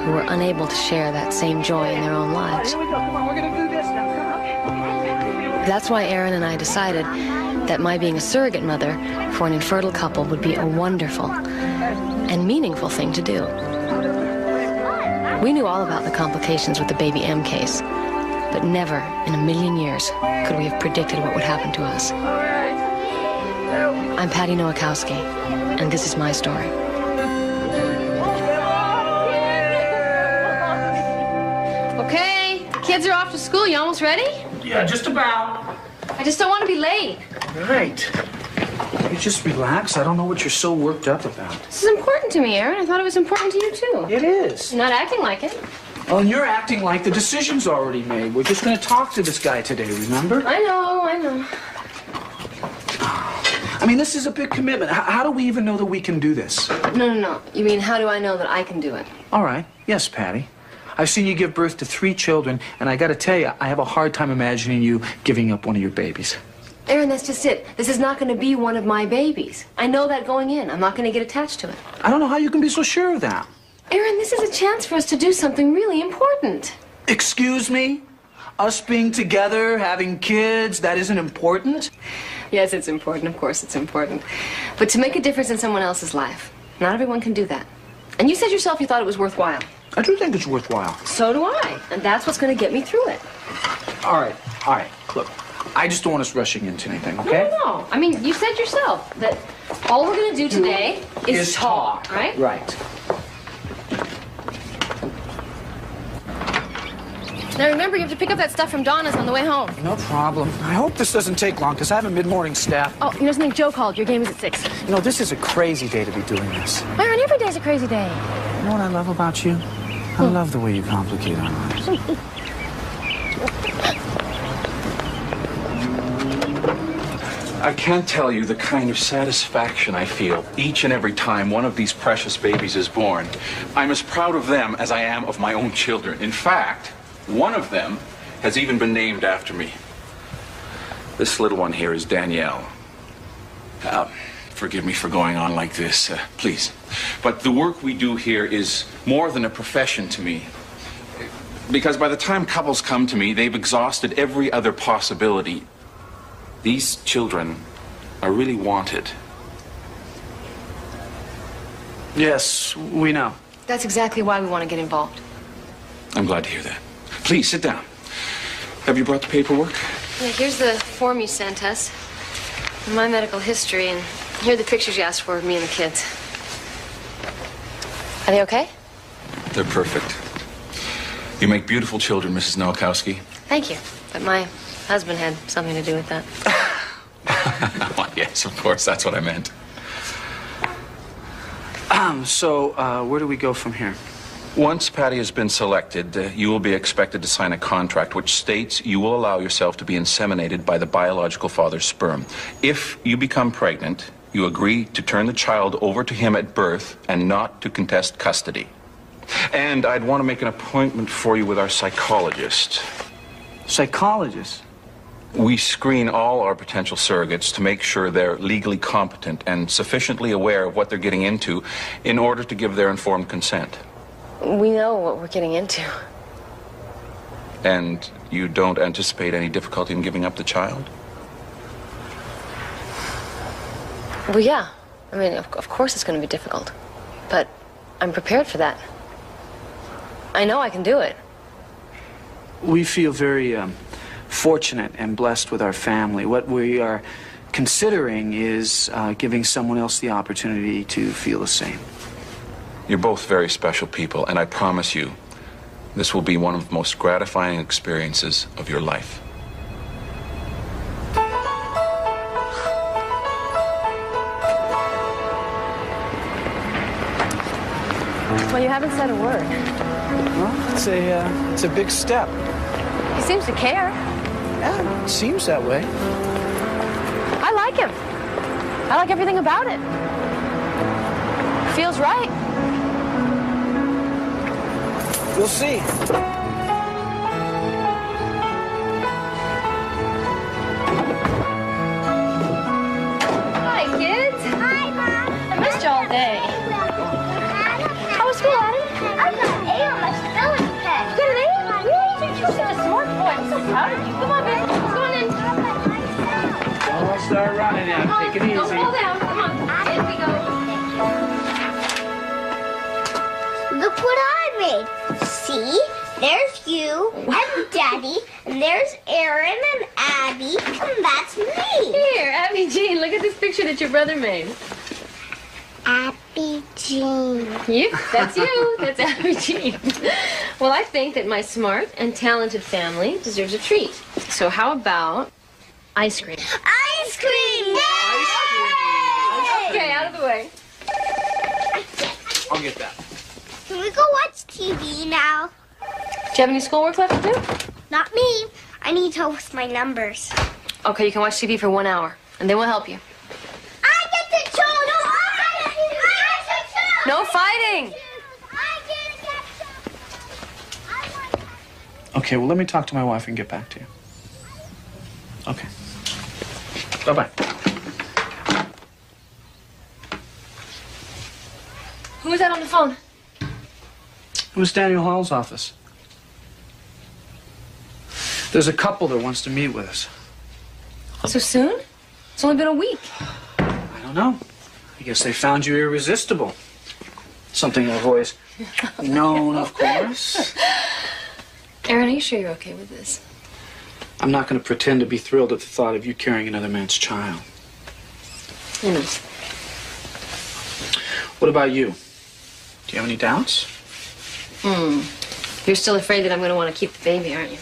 who were unable to share that same joy in their own lives. Here we go. Come on, we're gonna do this now. Come on. That's why Aaron and I decided that my being a surrogate mother for an infertile couple would be a wonderful and meaningful thing to do. We knew all about the complications with the baby M case, but never in a million years could we have predicted what would happen to us. I'm Patty Nowakowski, and this is my story. Okay, kids are off to school. You almost ready? Yeah, just about. I just don't want to be late. Right. You just relax. I don't know what you're so worked up about. This is important to me, Aaron. I thought it was important to you, too. It is. You're not acting like it. Oh, and you're acting like the decision's already made. We're just going to talk to this guy today, remember? I know. I mean, this is a big commitment. How do we even know that we can do this? No. You mean, how do I know that I can do it? All right. Yes, Patty. I've seen you give birth to 3 children, and I got to tell you, I have a hard time imagining you giving up one of your babies. Aaron, that's just it. This is not going to be one of my babies. I know that going in. I'm not going to get attached to it. I don't know how you can be so sure of that. Aaron, this is a chance for us to do something really important. Excuse me? Us being together, having kids, that isn't important? Yes, it's important. Of course it's important. But to make a difference in someone else's life, not everyone can do that. And you said yourself you thought it was worthwhile. I do think it's worthwhile. So do I. And that's what's going to get me through it. All right. Look, I just don't want us rushing into anything, okay? No. I mean, you said yourself that all we're going to do today is talk, right? Right. Now remember, you have to pick up that stuff from Donna's on the way home. No problem. I hope this doesn't take long, because I have a mid-morning staff. Oh, you know something? Joe called. Your game is at 6. You know, this is a crazy day to be doing this. Aaron, every day's a crazy day. You know what I love about you? I love the way you complicate our lives. I can't tell you the kind of satisfaction I feel each and every time one of these precious babies is born. I'm as proud of them as I am of my own children. In fact, one of them has even been named after me. This little one here is Danielle. Forgive me for going on like this, please. But the work we do here is more than a profession to me. Because by the time couples come to me, they've exhausted every other possibility. These children are really wanted. Yes, we know. That's exactly why we want to get involved. I'm glad to hear that. Please, sit down. Have you brought the paperwork? Yeah, here's the form you sent us. My medical history, and here are the pictures you asked for of me and the kids. Are they okay? They're perfect. You make beautiful children, Mrs. Nowakowski. Thank you. But my husband had something to do with that. Well, yes, of course, that's what I meant. So, where do we go from here? Once Patty has been selected, you will be expected to sign a contract which states you will allow yourself to be inseminated by the biological father's sperm. If you become pregnant, you agree to turn the child over to him at birth and not to contest custody. And I'd want to make an appointment for you with our psychologist. Psychologist? We screen all our potential surrogates to make sure they're legally competent and sufficiently aware of what they're getting into in order to give their informed consent. We know what we're getting into. And you don't anticipate any difficulty in giving up the child? Well, yeah. I mean, of course it's going to be difficult. But I'm prepared for that. I know I can do it. We feel very fortunate and blessed with our family. What we are considering is giving someone else the opportunity to feel the same. You're both very special people, and I promise you, this will be one of the most gratifying experiences of your life. Well, you haven't said a word. Well, it's a big step. He seems to care. Yeah, it seems that way. I like him. I like everything about it. Feels right. We'll see. Hi, kids. Hi, Mom. I missed you all day. How was school, Adam? I got A start running now. Take it easy. Don't fall down. Come on. Here we go. Look what I made. See? There's you and Daddy, and there's Aaron and Abby, and that's me. Here, Abby Jean, look at this picture that your brother made. Abby Jean. You? That's you. That's Abby Jean. Well, I think that my smart and talented family deserves a treat. So how about ice cream? Ice cream! Okay, out of the way. I'll get that. Can we go watch TV now? Do you have any schoolwork left to do? Not me. I need to host my numbers. Okay, you can watch TV for 1 hour, and then we'll help you. I get to choose! No, I get to choose! No fighting! I get to choose! Okay, well, let me talk to my wife and get back to you. Okay. Bye-bye. Who was that on the phone? It was Daniel Hall's office. There's a couple that wants to meet with us. So soon? It's only been a week. I don't know. I guess they found you irresistible. Something I've always known, of course. Aaron, are you sure you're okay with this? I'm not going to pretend to be thrilled at the thought of you carrying another man's child. You know. What about you? Do you have any doubts? You're still afraid that I'm going to want to keep the baby, aren't you?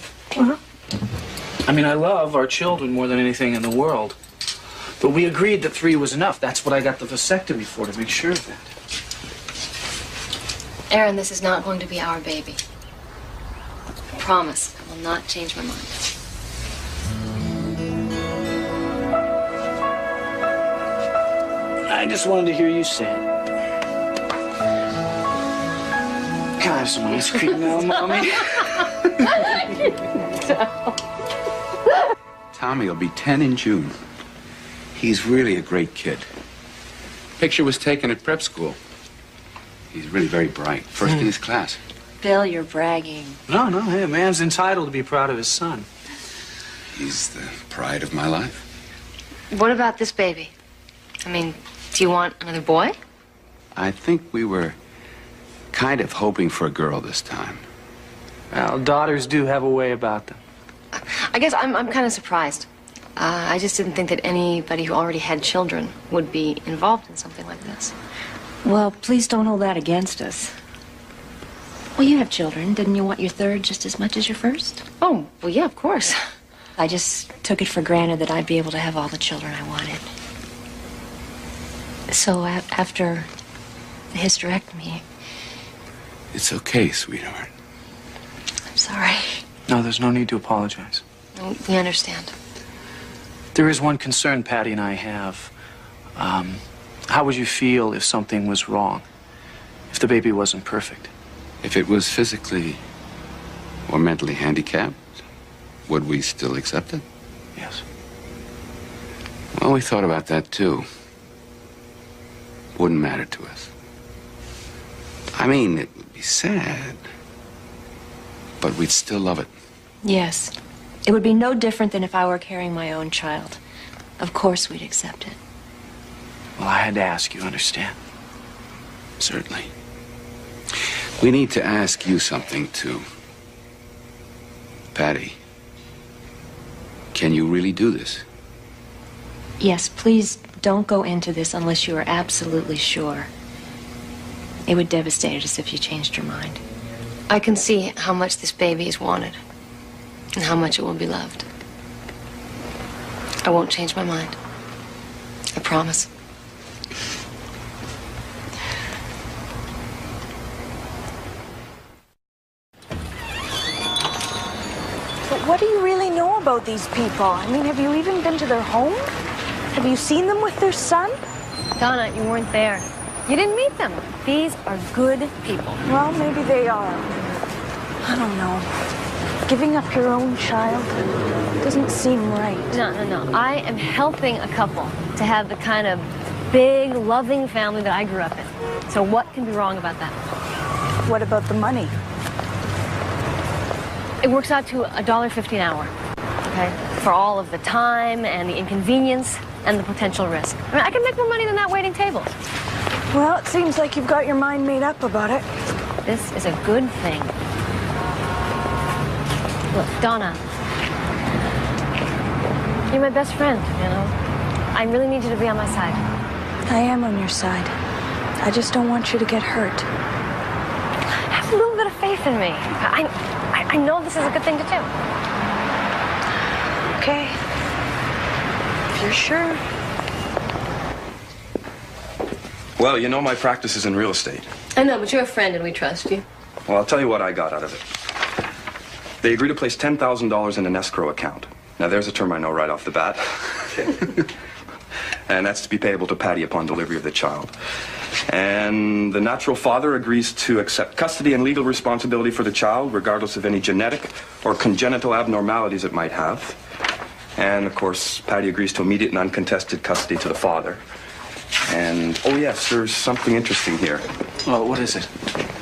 I mean, I love our children more than anything in the world. But we agreed that 3 was enough. That's what I got the vasectomy for, to make sure of that. Aaron, this is not going to be our baby. I promise I will not change my mind. I just wanted to hear you say it. Can I have some ice cream now, Mommy? Tommy will be 10 in June. He's really a great kid. Picture was taken at prep school. He's really very bright. First in his class. Bill, you're bragging. No, hey, a man's entitled to be proud of his son. He's the pride of my life. What about this baby? I mean, do you want another boy? I think we were kind of hoping for a girl this time. Well, daughters do have a way about them. I guess I'm kind of surprised. I just didn't think that anybody who already had children would be involved in something like this. Well, please don't hold that against us. Well, you have children. Didn't you want your third just as much as your first? Oh, well, yeah, of course. I just took it for granted that I'd be able to have all the children I wanted. So after the hysterectomy... It's okay, sweetheart. I'm sorry. No, there's no need to apologize. No, we understand. There is one concern Patty and I have. How would you feel if something was wrong? If the baby wasn't perfect? If it was physically or mentally handicapped, would we still accept it? Yes. Well, we thought about that too. Wouldn't matter to us. I mean, it would be sad, but we'd still love it. Yes. It would be no different than if I were carrying my own child. Of course we'd accept it. Well, I had to ask you, understand? Certainly. We need to ask you something, too. Patty, can you really do this? Yes, please don't go into this unless you are absolutely sure. It would devastate us if you changed your mind. I can see how much this baby is wanted and how much it will be loved. I won't change my mind. I promise. But what do you really know about these people? I mean, have you even been to their home? Have you seen them with their son? Donna, you weren't there. You didn't meet them. These are good people. Well, maybe they are. I don't know. Giving up your own child doesn't seem right. No. I am helping a couple to have the kind of big, loving family that I grew up in. So what can be wrong about that? What about the money? It works out to $1.50 an hour, okay? For all of the time and the inconvenience. and the potential risk. I mean, I can make more money than that waiting tables. Well, it seems like you've got your mind made up about it. This is a good thing. Look, Donna, you're my best friend, you know. I really need you to be on my side. I am on your side. I just don't want you to get hurt. Have a little bit of faith in me. I know this is a good thing to do. Okay. If you're sure. Well, you know my practice is in real estate. I know, but you're a friend and we trust you. Well, I'll tell you what I got out of it. They agreed to place $10,000 in an escrow account. Now, there's a term I know right off the bat. And that's to be payable to Patty upon delivery of the child. And the natural father agrees to accept custody and legal responsibility for the child, regardless of any genetic or congenital abnormalities it might have. And, of course, Patty agrees to immediate and uncontested custody to the father. And, oh yes, there's something interesting here. Oh, what is it?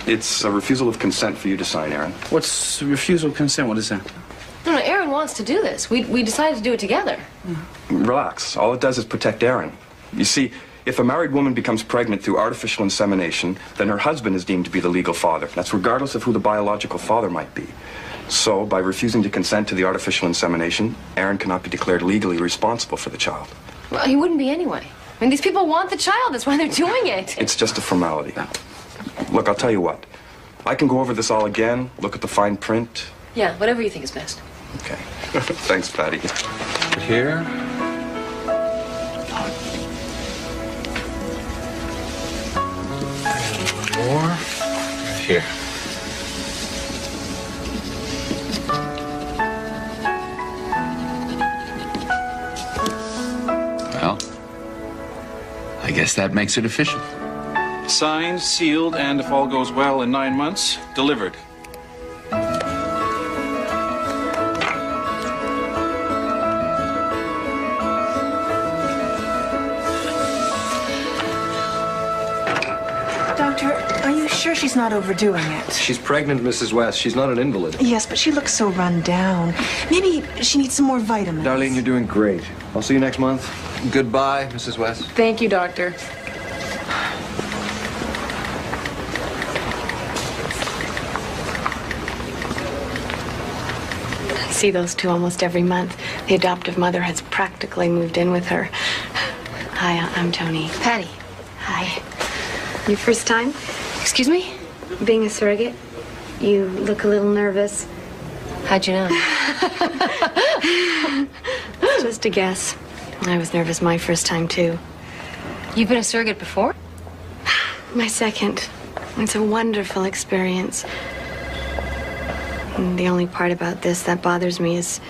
It's a refusal of consent for you to sign, Aaron. What's refusal of consent? What is that? No, Aaron wants to do this. We decided to do it together. Relax. All it does is protect Aaron. You see, if a married woman becomes pregnant through artificial insemination, then her husband is deemed to be the legal father. That's regardless of who the biological father might be. So, by refusing to consent to the artificial insemination, Aaron cannot be declared legally responsible for the child. Well, he wouldn't be anyway. I mean, these people want the child. That's why they're doing it. It's just a formality. Look, I'll tell you what. I can go over this all again, look at the fine print. Yeah, whatever you think is best. Okay. Thanks, Patty. Here. More. Right here. Well, I guess that makes it official. Signed, sealed, and if all goes well in 9 months, delivered. Doctor, are you sure she's not overdoing it? She's pregnant, Mrs. West. She's not an invalid. Yes, but she looks so run down. Maybe she needs some more vitamins. Darlene, you're doing great. I'll see you next month. Goodbye, Mrs. West. Thank you, Doctor. I see those two almost every month. The adoptive mother has practically moved in with her. Hi, I'm Tony. Patty. Hi. Your first time Excuse me? being a surrogate? You look a little nervous. How'd you know? Just a guess. I was nervous my first time, too. You've been a surrogate before? My second. It's a wonderful experience. And the only part about this that bothers me is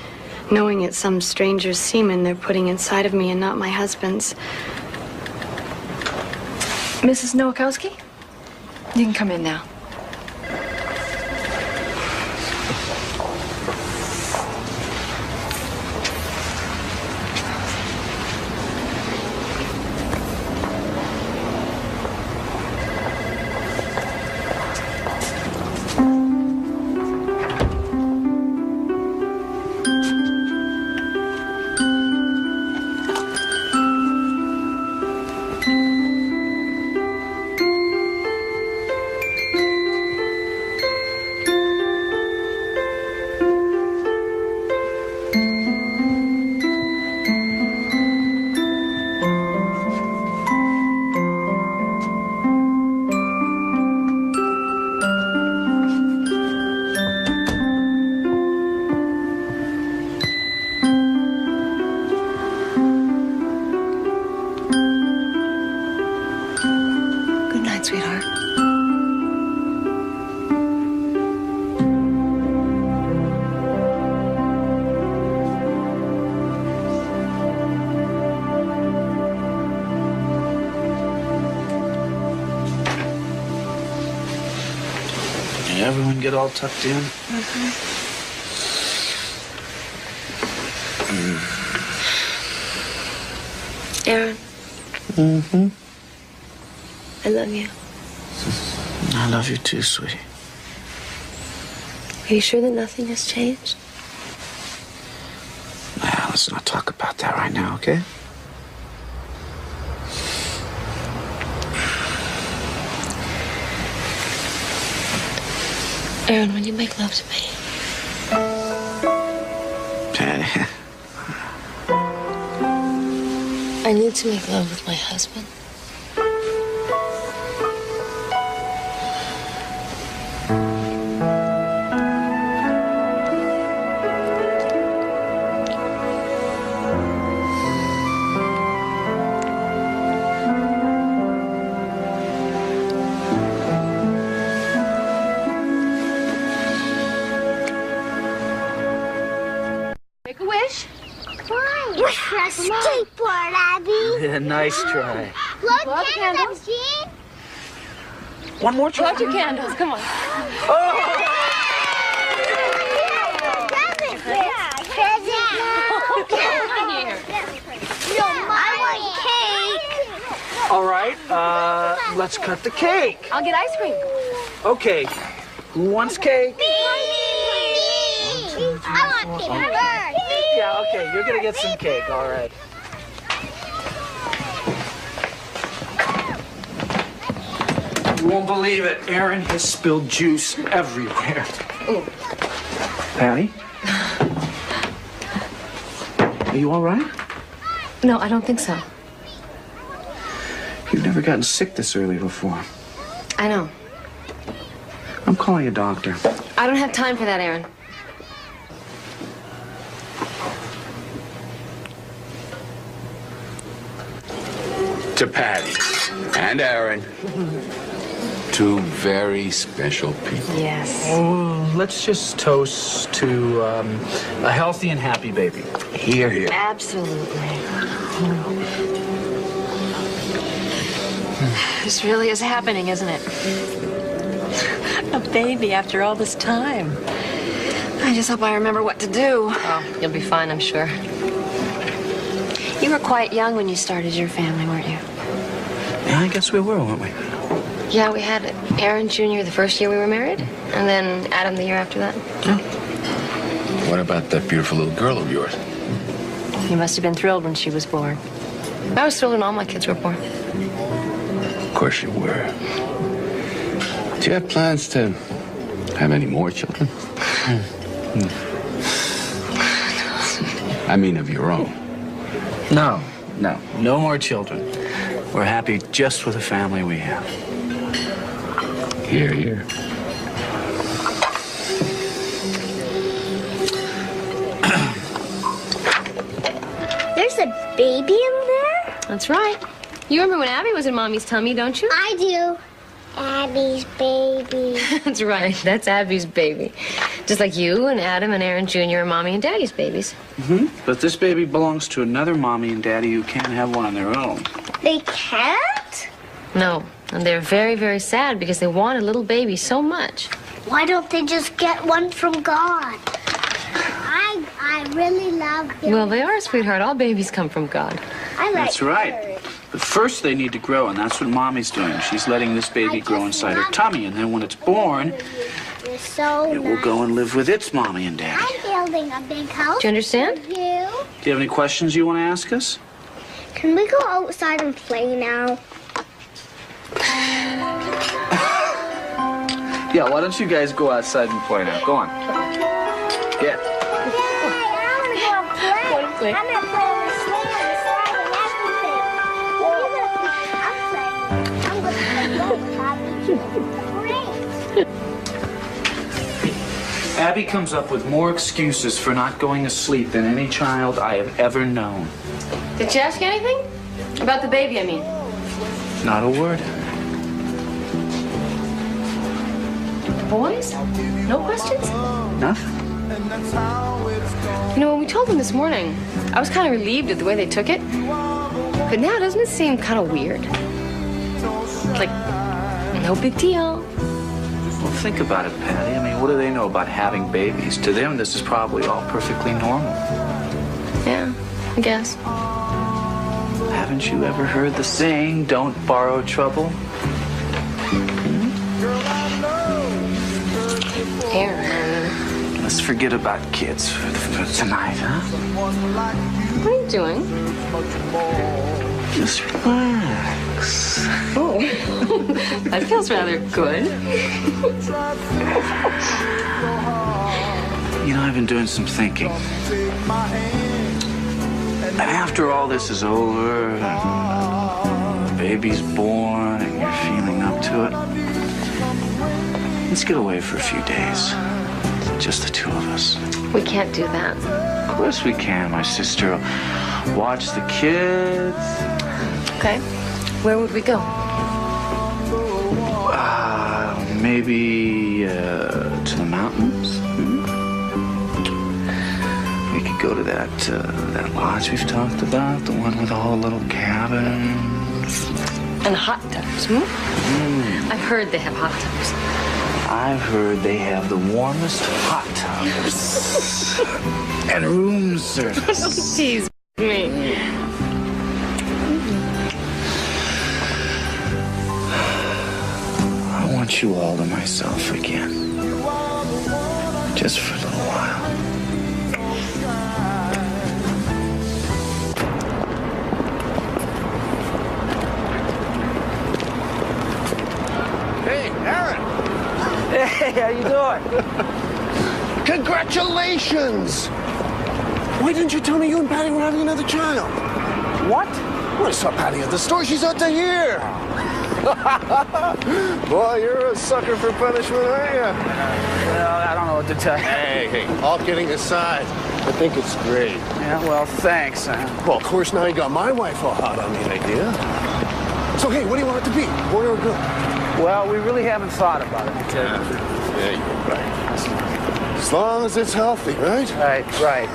knowing it's some stranger's semen they're putting inside of me and not my husband's. Mrs. Nowakowski? You can come in now. Sweetheart. Everyone get all tucked in? Aaron. I love you. I love you too, sweetie. Are you sure that nothing has changed? Well, let's not talk about that right now, okay? Aaron, will you make love to me? Patty. I need to make love with my husband. Make a wish. Why? Wish for a skateboard, Abby. Yeah, nice try. Blow candles, Gene. One more try. Light your candles. Come on. I want cake. All right, let's cut the cake. I'll get ice cream. Okay, who wants cake? I want paper bird. Yeah, okay, you're gonna get some cake, all right. You won't believe it. Aaron has spilled juice everywhere. Ooh. Patty? Are you all right? No, I don't think so. You've never gotten sick this early before. I know. I'm calling a doctor. I don't have time for that, Aaron. To Patty and Aaron. Two very special people. Yes. Oh, let's just toast to a healthy and happy baby. Here, here. Absolutely. This really is happening, isn't it? A baby after all this time. I just hope I remember what to do. Oh, you'll be fine, I'm sure. You were quite young when you started your family, weren't you? Yeah, I guess we were, weren't we? Yeah, we had Aaron Jr. the first year we were married, and then Adam the year after that. What about that beautiful little girl of yours? You must have been thrilled when she was born. I was thrilled when all my kids were born. Of course you were. Do you have plans to have any more children? I mean, of your own. No, no more children. We're happy just with the family we have. Here, here. There's a baby in there? That's right. You remember when Abby was in Mommy's tummy, don't you? I do. Abby's baby. That's right. That's Abby's baby. Just like you and Adam and Aaron Jr. are Mommy and Daddy's babies. Mm-hmm. But this baby belongs to another mommy and daddy who can't have one on their own. They can't? No. And they're very, very sad because they want a little baby so much. Why don't they just get one from God? I really love them. Well, they are, sweetheart. All babies come from God. I like That's right. birds. But first they need to grow, and that's what Mommy's doing. She's letting this baby grow inside her tummy, and then when it's born, You're so it will go and live with its mommy and daddy. I'm building a big house. Do you understand? For you. Do you have any questions you want to ask us? Can we go outside and play now? Yeah, why don't you guys go outside and play now? Go on. Yeah. I want to go and play. I'm going to play on the slide and the slide and everything. Well, you're going to play outside. I'm going to play. Great. Abby comes up with more excuses for not going to sleep than any child I have ever known. Did she ask you anything? About the baby, I mean. Not a word. Boys? No questions? Nothing. You know, when we told them this morning, I was kind of relieved at the way they took it. But now doesn't it seem kind of weird? Like, no big deal. Well, think about it, Patty. I mean, what do they know about having babies? To them, this is probably all perfectly normal. Yeah, I guess. Haven't you ever heard the saying, don't borrow trouble? Aaron. Let's forget about kids for tonight, huh? What are you doing? Just relax. bucks. Oh, that feels rather good. You know, I've been doing some thinking. And after all this is over, and the baby's born, and you're feeling up to it, let's get away for a few days. Just the two of us. We can't do that. Of course we can. My sister will watch the kids. Okay. Where would we go? Maybe to the mountains. We could go to that lodge we've talked about, the one with all the little cabins. And hot tubs, I've heard they have hot tubs. I've heard they have the warmest hot tubs and room service. Don't tease me. I want you all to myself again. Just for a little while. Hey, Aaron. Hey, how you doing? Congratulations! Why didn't you tell me you and Patty were having another child? What? Well, I saw Patty at the store. She's out to here. Boy, you're a sucker for punishment, aren't you? Well, I don't know what to tell you. Hey, all kidding aside, I think it's great. Yeah, well, thanks. Well, of course, now you got my wife all hot on the idea. So, hey, what do you want it to be, boy or girl? Well, we really haven't thought about it. Yeah, you're right. As long as it's healthy, right? Right.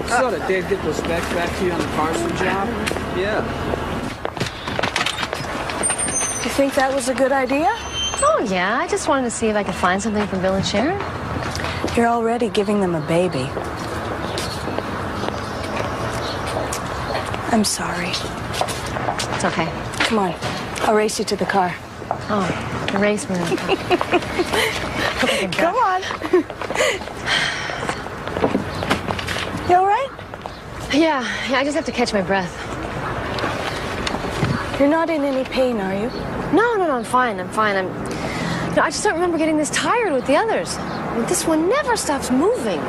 So, did Dave get those specs back to you on the Carson job? Yeah. You think that was a good idea? Oh, yeah. I just wanted to see if I could find something for Bill and Sharon. You're already giving them a baby. I'm sorry. It's okay. Come on. I'll race you to the car. Oh, the race man. Come on. You all right? Yeah, I just have to catch my breath. You're not in any pain, are you? No, I'm fine. I just don't remember getting this tired with the others. This one never stops moving.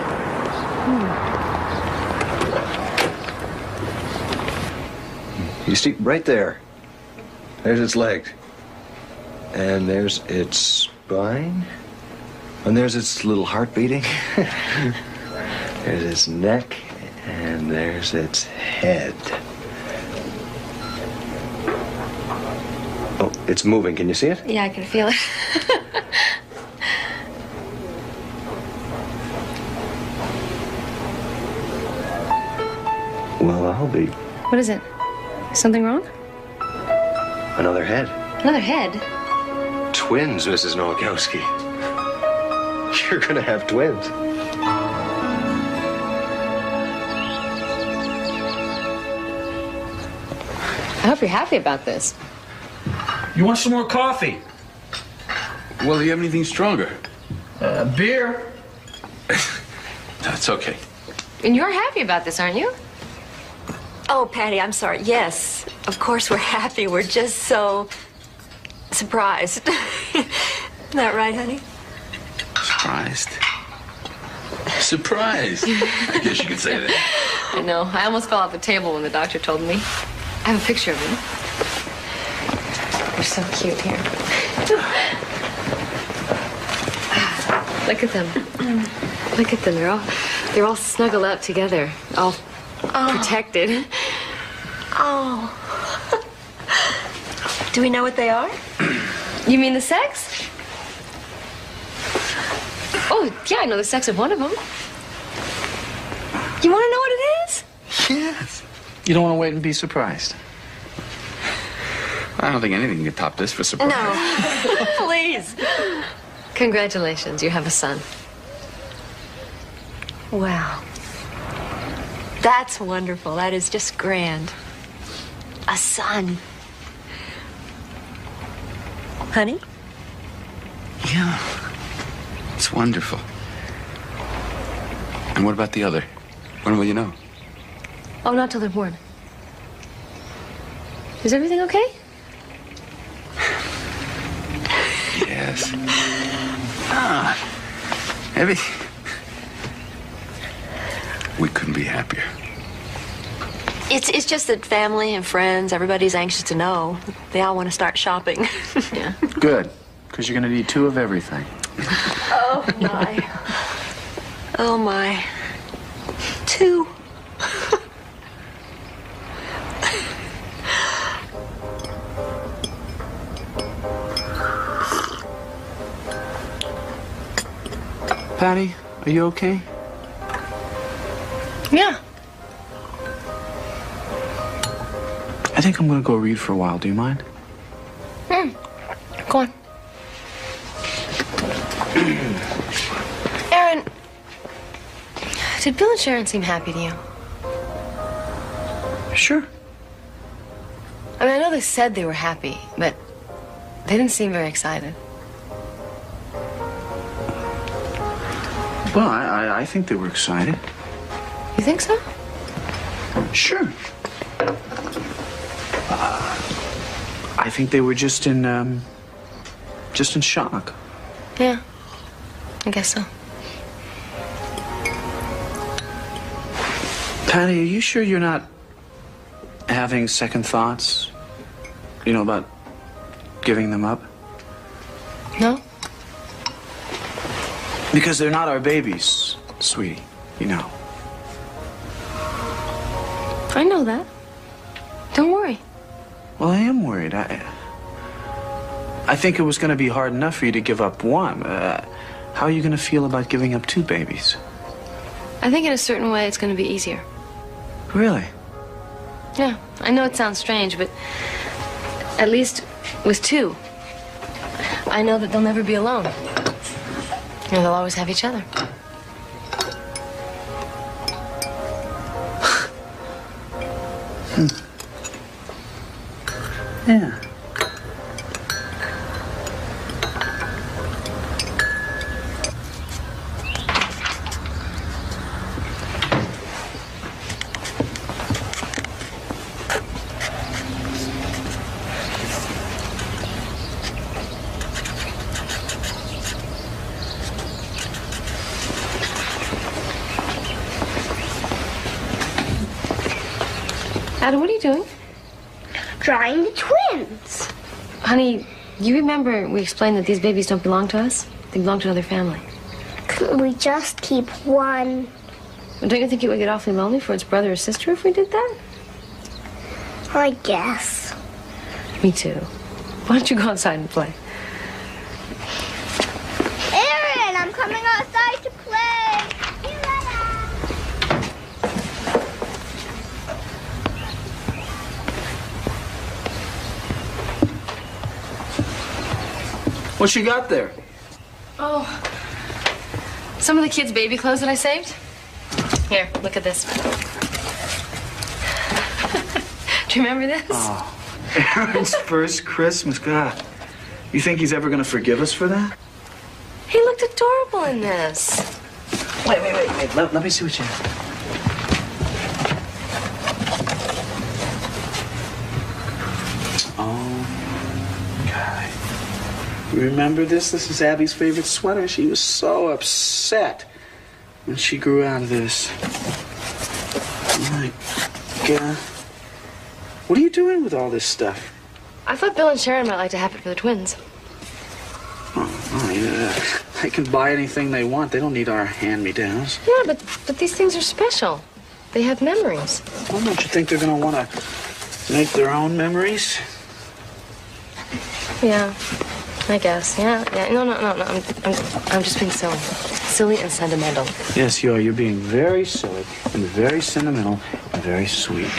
You see, right there. There's its legs. And there's its spine. And there's its little heart beating. There's its neck. And there's its head. Oh, it's moving. Can you see it? Yeah, I can feel it. Well, I'll be. What is it? Something wrong? Another head. Another head? Twins, Mrs. Nowakowski. You're gonna have twins. I hope you're happy about this. You want some more coffee? Well, do you have anything stronger? Beer? That's okay. And you're happy about this, aren't you? Oh, Patty, I'm sorry. Yes, of course we're happy. We're just so surprised. Isn't that right, honey? Surprised. Surprised. I guess you could say that. I know. I almost fell off the table when the doctor told me. I have a picture of them. They're so cute here. Look at them. Look at them. They're all snuggled up together, all protected. Oh. Do we know what they are? You mean the sex? Oh, yeah, I know the sex of one of them. You want to know what it is? Yes. You don't want to wait and be surprised. I don't think anything can top this for surprise. No. Please. Congratulations, you have a son. Wow. That's wonderful. That is just grand. A son. Honey? Yeah. It's wonderful. And what about the other? When will you know? Oh, not till they're born. Is everything okay? Yes. Everything. We couldn't be happier. It's just that family and friends, everybody's anxious to know. They all want to start shopping. Yeah. Good, because you're going to need 2 of everything. Oh, my. Oh, my. 2. Patty, are you okay? Yeah. I think I'm going to go read for a while. Do you mind? Go on. Aaron, did Bill and Sharon seem happy to you? Sure. I mean, I know they said they were happy, but they didn't seem very excited. Well, I think they were excited. You think so? Sure. I think they were just in shock. Yeah, I guess so. Patty, are you sure you're not having second thoughts? You know, about giving them up? No? Because they're not our babies, sweetie, you know. I know that. Don't worry. Well, I am worried. I think it was going to be hard enough for you to give up one. How are you going to feel about giving up 2 babies? I think in a certain way it's going to be easier. Really? Yeah, I know it sounds strange, but at least with 2, I know that they'll never be alone. You know, they'll always have each other. Yeah. Adam, what are you doing? Drawing the twins. Honey, you remember we explained that these babies don't belong to us? They belong to another family. Couldn't we just keep one? Well, don't you think it would get awfully lonely for its brother or sister if we did that? I guess. Me too. Why don't you go outside and play? Aaron, I'm coming outside to play. What you got there? Oh, some of the kids' baby clothes that I saved. Here, look at this. Do you remember this? Oh, Aaron's first Christmas. God, you think he's ever going to forgive us for that? He looked adorable in this. Wait. Let me see what you have. Oh, God. You remember this? This is Abby's favorite sweater. She was so upset when she grew out of this. My God. What are you doing with all this stuff? I thought Bill and Sharon might like to have it for the twins. Oh, yeah. They can buy anything they want. They don't need our hand-me-downs. Yeah, but these things are special. They have memories. Well, don't you think they're going to want to make their own memories? Yeah, I guess. Yeah. No. I'm just being silly and sentimental. Yes, you are. You're being very silly and very sentimental and very sweet.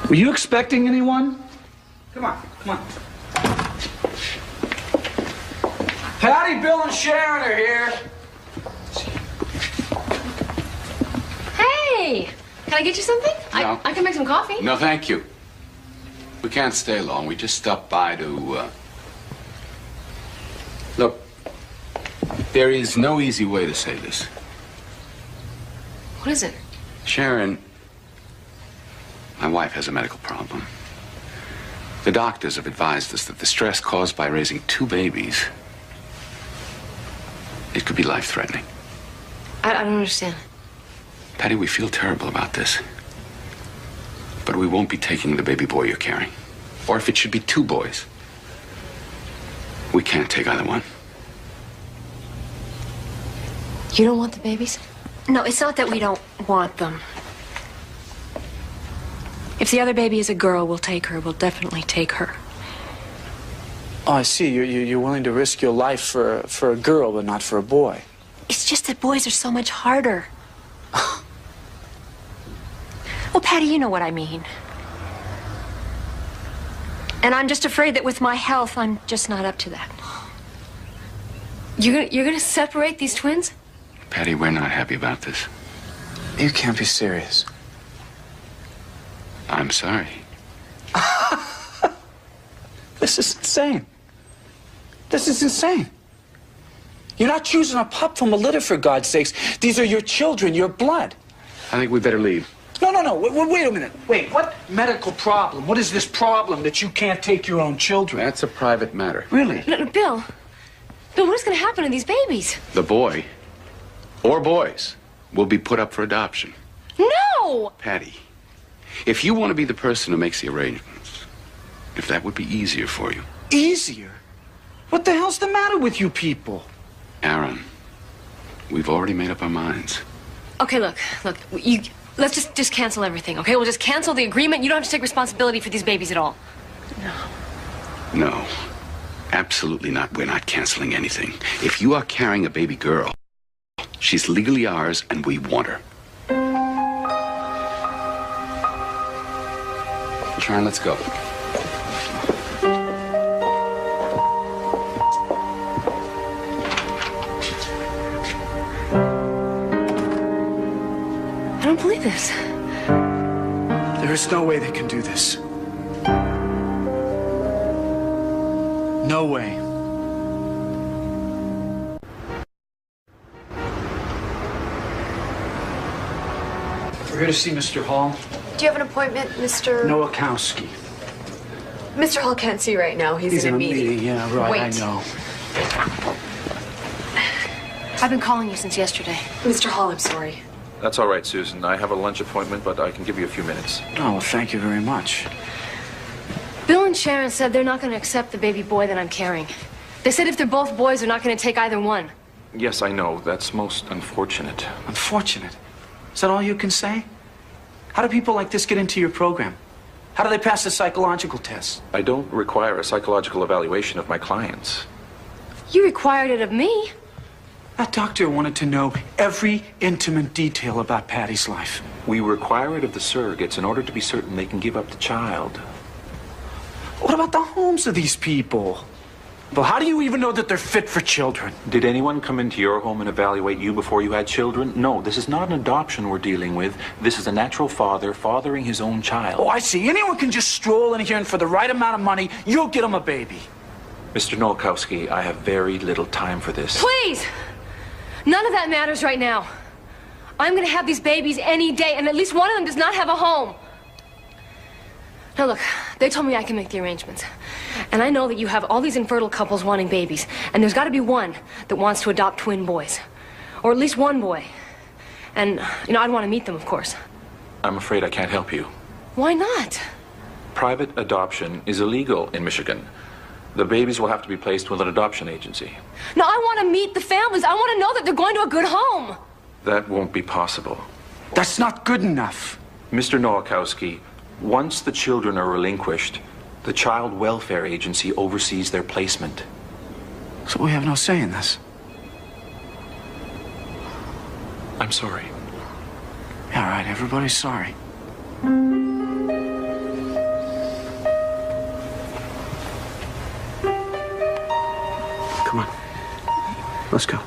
Were you expecting anyone? Come on. Patty, Bill, and Sharon are here. Hey, can I get you something? No. I can make some coffee. No, thank you. We can't stay long. We just stopped by to, Look, there is no easy way to say this. What is it? Sharon, my wife has a medical problem. The doctors have advised us that the stress caused by raising 2 babies, it could be life-threatening. I don't understand. Patty, we feel terrible about this. But we won't be taking the baby boy you're carrying. Or if it should be 2 boys. We can't take either one. You don't want the babies? No, it's not that we don't want them. If the other baby is a girl, we'll take her. We'll definitely take her. Oh, I see. You're willing to risk your life for a girl, but not for a boy. It's just that boys are so much harder. Well, Patty, you know what I mean. And I'm just afraid that with my health, I'm just not up to that. You're gonna separate these twins? Patty, we're not happy about this. You can't be serious. I'm sorry. This is insane. This is insane. You're not choosing a pup from a litter, for God's sakes. These are your children, your blood. I think we better leave. No. Wait a minute. Wait, what medical problem? What is this problem that you can't take your own children? That's a private matter. Really? No, Bill. Bill, what is gonna happen to these babies? The boy, or boys, will be put up for adoption. No! Patty, if you want to be the person who makes the arrangements, if that would be easier for you. Easier? What the hell's the matter with you people? Aaron, we've already made up our minds. Okay, look. Let's just cancel everything, okay? We'll just cancel the agreement. You don't have to take responsibility for these babies at all. No, absolutely not. We're not canceling anything. If you are carrying a baby girl, she's legally ours and we want her. Sharon, let's go. I don't believe this. There is no way they can do this. No way. We're here to see Mr. Hall. Do you have an appointment, Mr. Nowakowski. Mr. Hall can't see right now. He's in a meeting. Yeah, right, Wait. I know. I've been calling you since yesterday. Mr. Hall, I'm sorry. That's all right, Susan. I have a lunch appointment, but I can give you a few minutes. Oh, well, thank you very much. Bill and Sharon said they're not going to accept the baby boy that I'm carrying. They said if they're both boys, they're not going to take either one. Yes, I know. That's most unfortunate. Unfortunate? Is that all you can say? How do people like this get into your program? How do they pass the psychological test? I don't require a psychological evaluation of my clients. You required it of me. That doctor wanted to know every intimate detail about Patty's life. We require it of the surrogates in order to be certain they can give up the child. What about the homes of these people? Well, how do you even know that they're fit for children? Did anyone come into your home and evaluate you before you had children? No, this is not an adoption we're dealing with. This is a natural father fathering his own child. Oh, I see. Anyone can just stroll in here and for the right amount of money, you'll get them a baby. Mr. Nowakowski, I have very little time for this. Please! None of that matters right now. I'm going to have these babies any day, and at least one of them does not have a home. Now look, they told me I can make the arrangements. And I know that you have all these infertile couples wanting babies, and there's got to be one that wants to adopt twin boys. Or at least one boy. And, I'd want to meet them, of course. I'm afraid I can't help you. Why not? Private adoption is illegal in Michigan. The babies will have to be placed with an adoption agency. No, I want to meet the families. I want to know that they're going to a good home. That won't be possible. That's not good enough. Mr. Nowakowski, once the children are relinquished, the Child Welfare Agency oversees their placement. So we have no say in this. I'm sorry. All right, everybody's sorry. Come on. Let's go.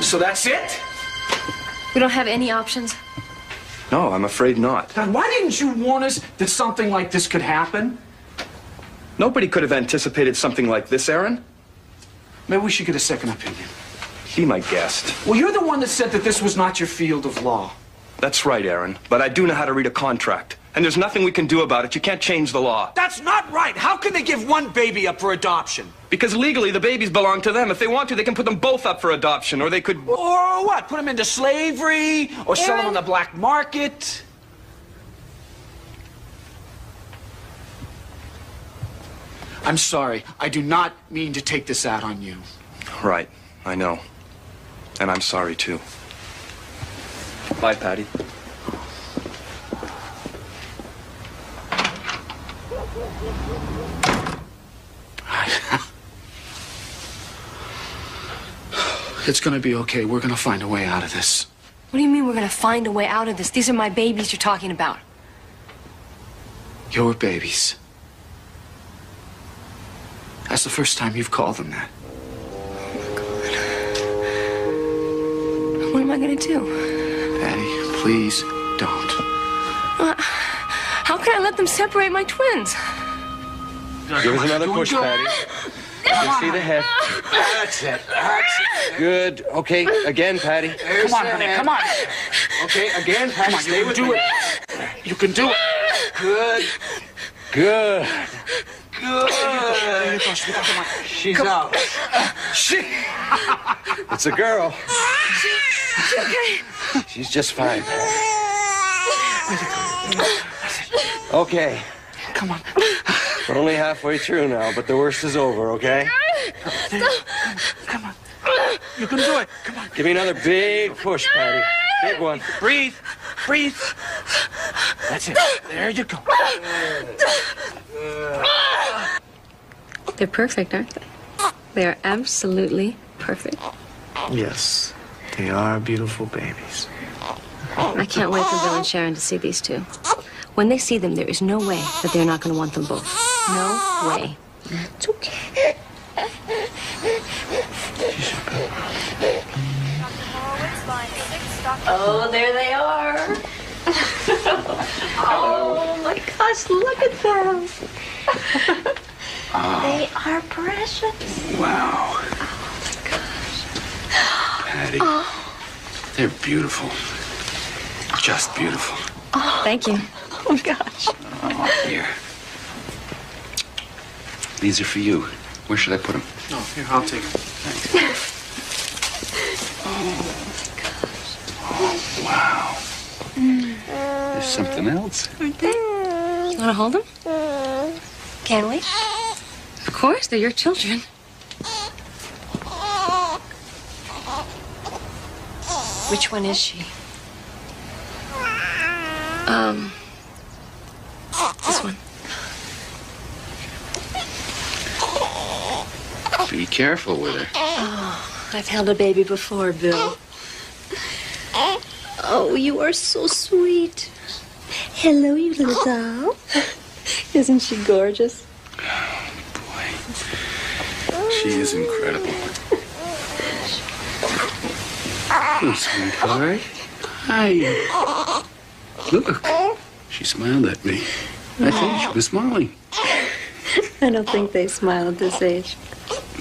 So that's it? We don't have any options? No, I'm afraid not. God, why didn't you warn us that something like this could happen? Nobody could have anticipated something like this, Aaron. Maybe we should get a second opinion. Be my guest. Well, you're the one that said that this was not your field of law. That's right, Aaron. But I do know how to read a contract. And there's nothing we can do about it. You can't change the law. That's not right. How can they give one baby up for adoption? Because legally, the babies belong to them. If they want to, they can put them both up for adoption, or they could... Or what? Put them into slavery? Or sell them on the black market? I'm sorry. I do not mean to take this out on you. Right. I know. And I'm sorry, too. Bye, Patty. It's gonna be okay. We're gonna find a way out of this. What do you mean we're gonna find a way out of this? These are my babies you're talking about. Your babies. That's the first time you've called them that. What am I gonna do? Patty, please don't. How can I let them separate my twins? Give us another push, Patty. I can see the head. That's it. That's it. Good. Okay, again, Patty. Come on, honey. Come on. Okay, again, Patty. Come on, Stay you with can do me. it. You can do it. Good. Good. Good. Come on. She's out. It's a girl. She's okay. She's just fine. Okay. Come on. We're only halfway through now, but the worst is over, okay? Come on. You can do it. Come on. Give me another big push, Patty. Big one. Breathe. Breathe. That's it. There you go. They're perfect, aren't they? They are absolutely perfect. Yes, they are beautiful babies. I can't wait for Bill and Sharon to see these two. When they see them, there is no way that they're not going to want them both. No way. It's okay. Oh, there they are. Oh my gosh, look at them. They are precious. Wow. Patty, they're beautiful. Just beautiful. Thank you. Oh gosh. Oh, here. These are for you. Where should I put them? No, here, I'll take them. Oh, wow. There's something else. Aren't they? You want to hold them? Can we? Of course, they're your children. Which one is she? This one. Be careful with her. Oh, I've held a baby before, Bill. Oh, you are so sweet. Hello, you little doll. Isn't she gorgeous? She is incredible. Hey, sweetheart. Hi. Look. She smiled at me. I think she was smiling. I don't think they smile at this age.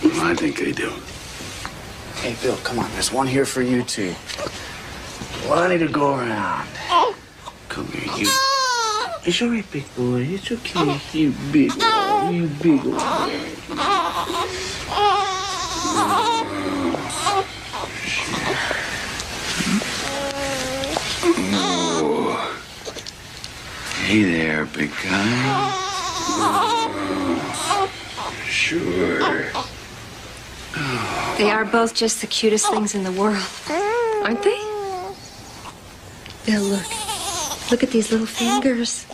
Well, I think they do. Hey, Bill, come on. There's one here for you, too. Plenty to go around. Come here, you. It's all right, big boy. It's okay. You big one. You big one. Oh. Hey there, big guy. Sure. They are both just the cutest things in the world, aren't they? Bill, look. Look at these little fingers.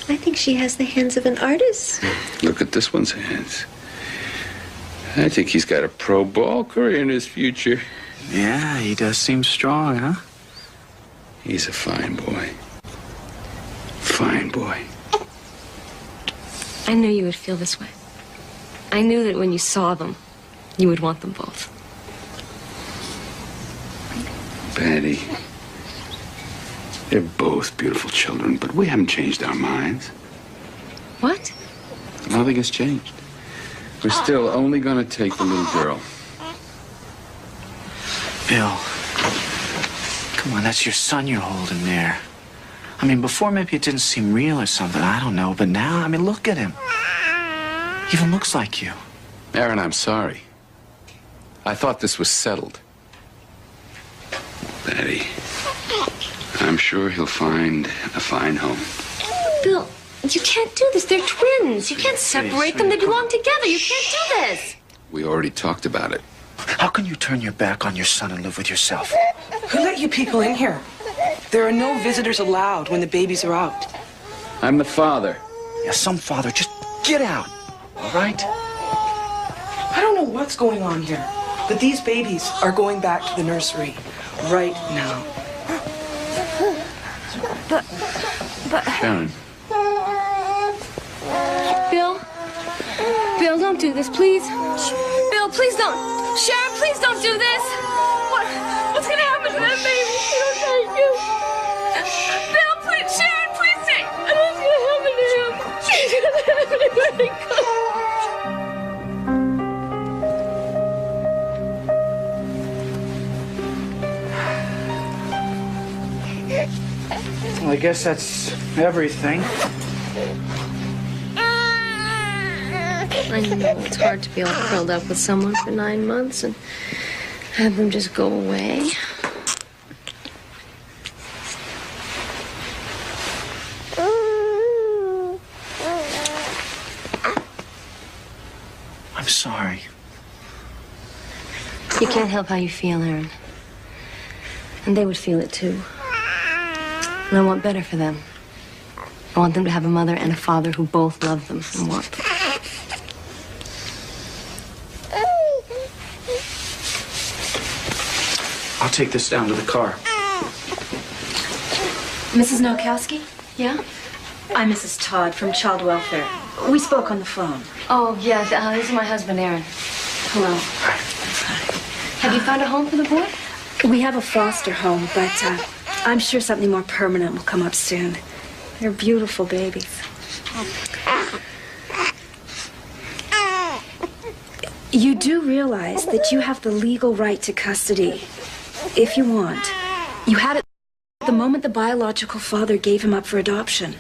I think she has the hands of an artist. Look at this one's hands. I think he's got a pro ball career in his future. Yeah, he does seem strong, huh? He's a fine boy. Fine boy. I knew you would feel this way. I knew that when you saw them, you would want them both. Patty, They're both beautiful children, but we haven't changed our minds. What? Nothing has changed. We're still only going to take the little girl. Bill, come on, that's your son you're holding there. I mean, before maybe it didn't seem real or something, I don't know, but now, I mean, look at him. He even looks like you. Aaron, I'm sorry. I thought this was settled. Betty, I'm sure he'll find a fine home. Bill, you can't do this. They're twins. You can't separate them. They belong together. You can't do this. We already talked about it. How can you turn your back on your son and live with yourself? Who let you people in here? There are no visitors allowed when the babies are out. I'm the father. Yeah, some father, just get out, all right? I don't know what's going on here, but these babies are going back to the nursery right now. But... Sharon. Bill, don't do this, please. Bill, please don't. Sharon, please don't do this. What's gonna happen to that baby? Bill, please, Sharon, please say. What's gonna happen to him? What's gonna happen to him? Well, I guess that's everything. I know it's hard to be all curled up with someone for 9 months and have them just go away. I'm sorry. You can't help how you feel, Aaron. And they would feel it too. And I want better for them. I want them to have a mother and a father who both love them and want them. I'll take this down to the car. Mrs. Nowakowski? Yeah? I'm Mrs. Todd from Child Welfare. We spoke on the phone. Oh, yeah, this is my husband, Aaron. Hello. Have you found a home for the boy? We have a foster home, but I'm sure something more permanent will come up soon. They're beautiful babies. You do realize that you have the legal right to custody, if you want. You had it the moment the biological father gave him up for adoption.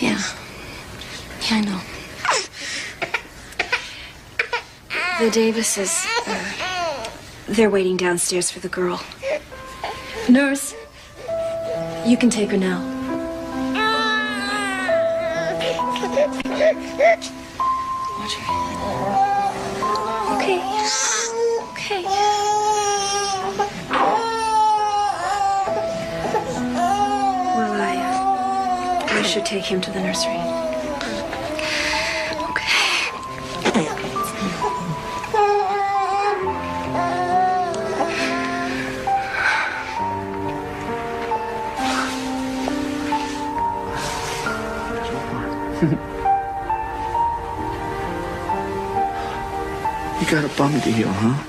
Yeah. Yeah, I know. The Davises, they're waiting downstairs for the girl. Nurse, you can take her now. Watch her. Okay. Okay. Well, I should take him to the nursery. You got a bum deal, huh?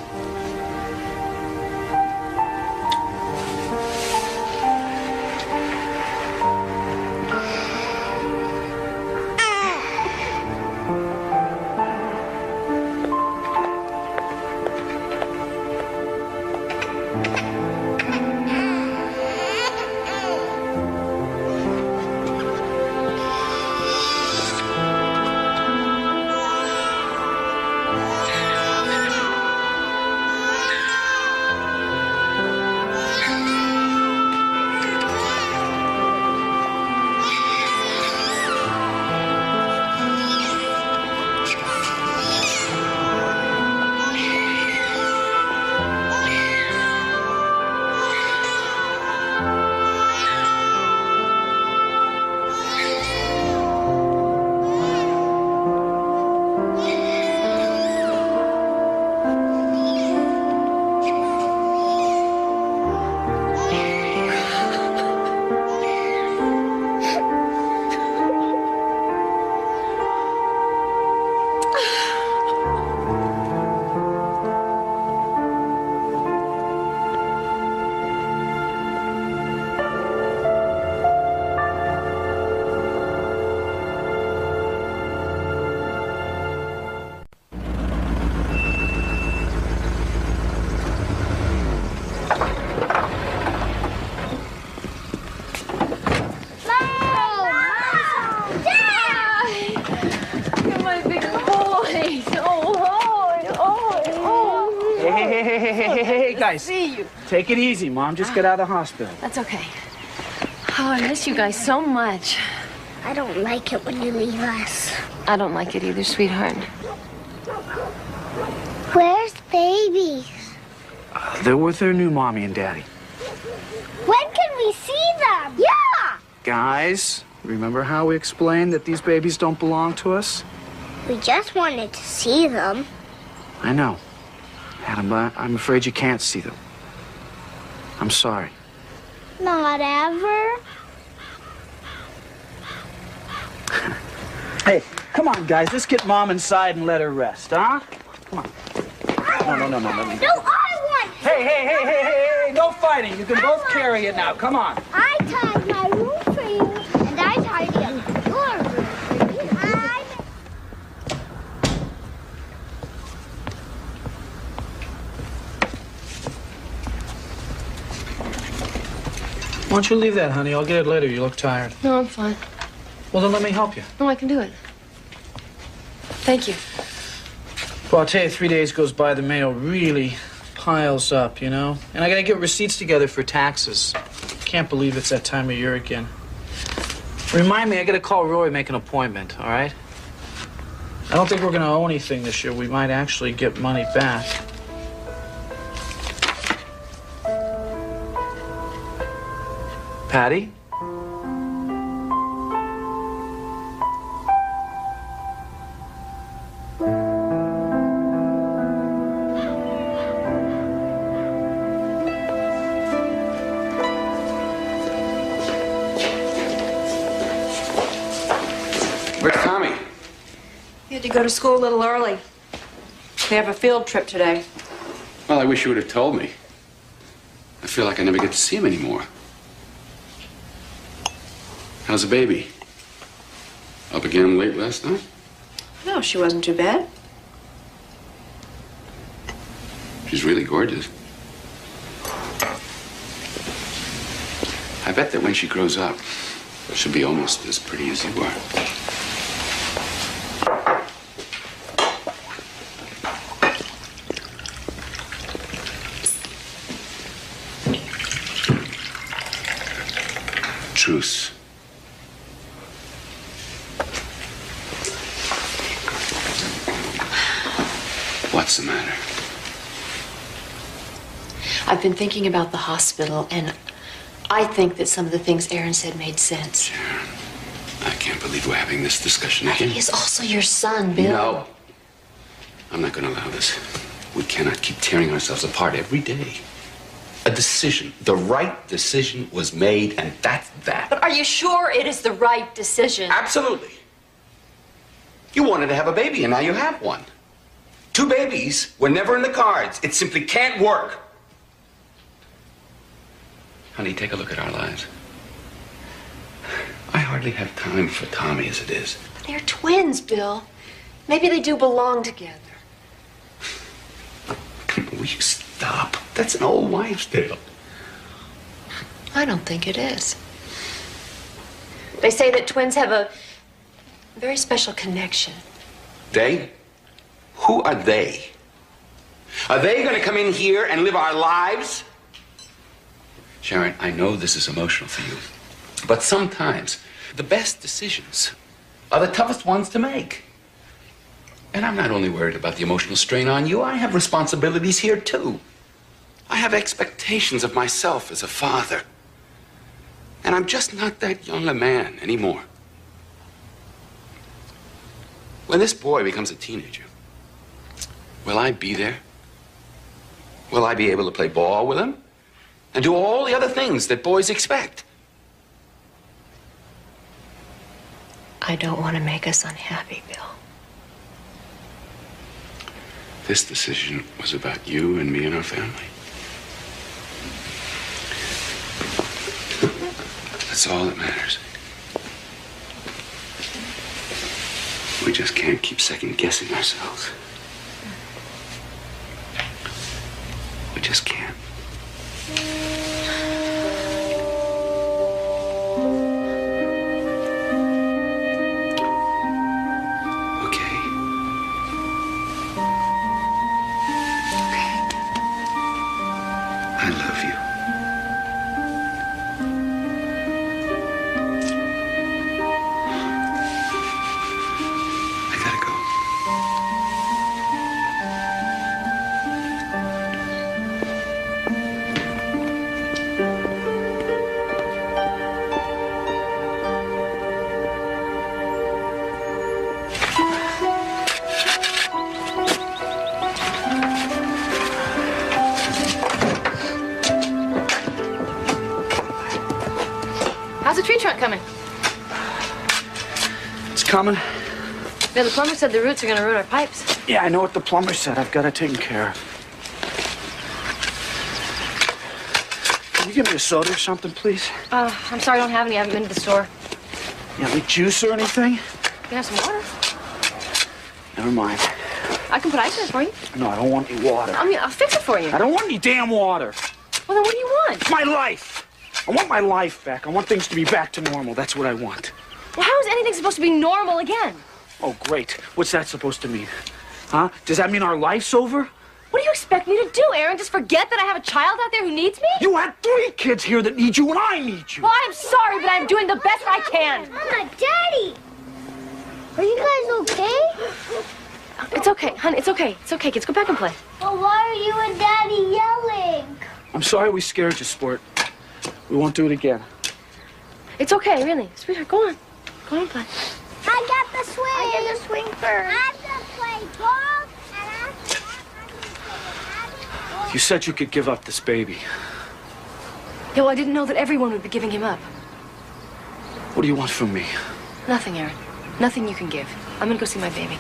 Hey, guys. See you. Take it easy, Mom. Just get out of the hospital. That's okay. Oh, I miss you guys so much. I don't like it when you leave us. I don't like it either, sweetheart. Where's babies? They're with their new mommy and daddy. When can we see them? Yeah! Guys, remember how we explained that these babies don't belong to us? We just wanted to see them. I know. Adam, but I'm afraid you can't see them. I'm sorry. Not ever. Hey, come on, guys. Let's get Mom inside and let her rest, huh? Come on. No. No, I want. Hey, no fighting. You can both carry it now. Come on. I tied my room for you, and I tied your room for you. Why don't you leave that, honey? I'll get it later. You look tired. No, I'm fine. Well, then let me help you. No, I can do it. Thank you. Well, I'll tell you, 3 days goes by, the mail really piles up, you know? And I gotta get receipts together for taxes. Can't believe it's that time of year again. Remind me, I gotta call Roy, make an appointment, all right? I don't think we're gonna owe anything this year. We might actually get money back. Patty? Where's Tommy? He had to go to school a little early. They have a field trip today. Well, I wish you would have told me. I feel like I never get to see him anymore. How's the baby? Up again late last night? No, she wasn't too bad. She's really gorgeous. I bet that when she grows up, she'll be almost as pretty as you are. Truce. What's the matter? I've been thinking about the hospital, and I think that some of the things Aaron said made sense. Sharon, I can't believe we're having this discussion again. He is also your son, Bill. No. I'm not going to allow this. We cannot keep tearing ourselves apart every day. A decision, the right decision was made, and that's that. But are you sure it is the right decision? Absolutely. You wanted to have a baby, and now you have one. 2 babies were never in the cards. It simply can't work. Honey, take a look at our lives. I hardly have time for Tommy as it is. They're twins, Bill. Maybe they do belong together. Will you stop? That's an old wives' tale. I don't think it is. They say that twins have a very special connection. They? Who are they? Are they going to come in here and live our lives? Sharon, I know this is emotional for you, but sometimes the best decisions are the toughest ones to make. And I'm not only worried about the emotional strain on you, I have responsibilities here too. I have expectations of myself as a father. And I'm just not that young a man anymore. When this boy becomes a teenager, will I be there? Will I be able to play ball with him? And do all the other things that boys expect? I don't want to make us unhappy, Bill. This decision was about you and me and our family. That's all that matters. We just can't keep second-guessing ourselves. We just can't. Okay. Okay. I love you. I gotta go. How's the tree trunk coming? It's coming. Yeah, the plumber said the roots are gonna ruin our pipes. Yeah, I know what the plumber said. I've got it taken care of. Can you give me a soda or something, please? I'm sorry I don't have any. I haven't been to the store. You have any juice or anything? You can have some water. Never mind. I can put ice in it for you. No, I don't want any water. I mean, I'll fix it for you. I don't want any damn water. Well, then what do you want? My life. I want my life back. I want things to be back to normal. That's what I want. Well, how is anything supposed to be normal again? Oh, great. What's that supposed to mean? Huh? Does that mean our life's over? What do you expect me to do, Aaron? Just forget that I have a child out there who needs me? You had 3 kids here that need you, and I need you. Well, I'm sorry, but I'm doing the best I can. Mama, Daddy! Are you guys okay? It's okay, honey. It's okay. It's okay, kids. Go back and play. Well, why are you and Daddy yelling? I'm sorry we scared you, sport. We won't do it again. It's okay, really. Sweetheart, go on. Go on and play. I got the swing. I get the swing first. I have to play ball, and You said you could give up this baby. Yeah, well, I didn't know that everyone would be giving him up. What do you want from me? Nothing, Aaron. Nothing you can give. I'm gonna go see my baby.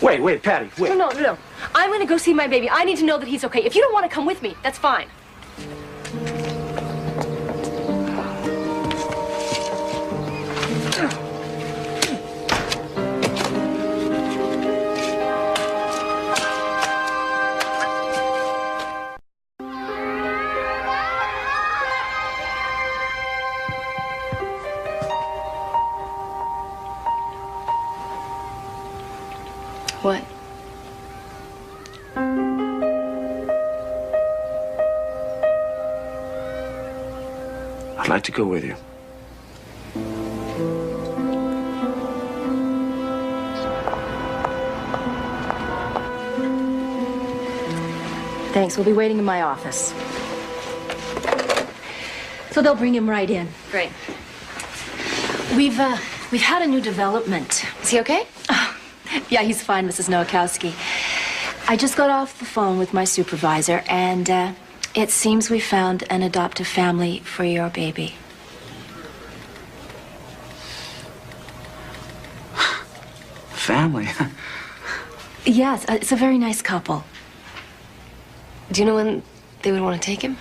Wait, Patty, wait. No. I'm gonna go see my baby. I need to know that he's okay. If you don't want to come with me, that's fine. What? I'd like to go with you. Thanks. We'll be waiting in my office. So they'll bring him right in. Great. We've had a new development. Is he okay? Yeah, he's fine, Mrs. Nowakowski. I just got off the phone with my supervisor, and it seems we found an adoptive family for your baby. Family? Yes, it's a very nice couple. Do you know when they would want to take him?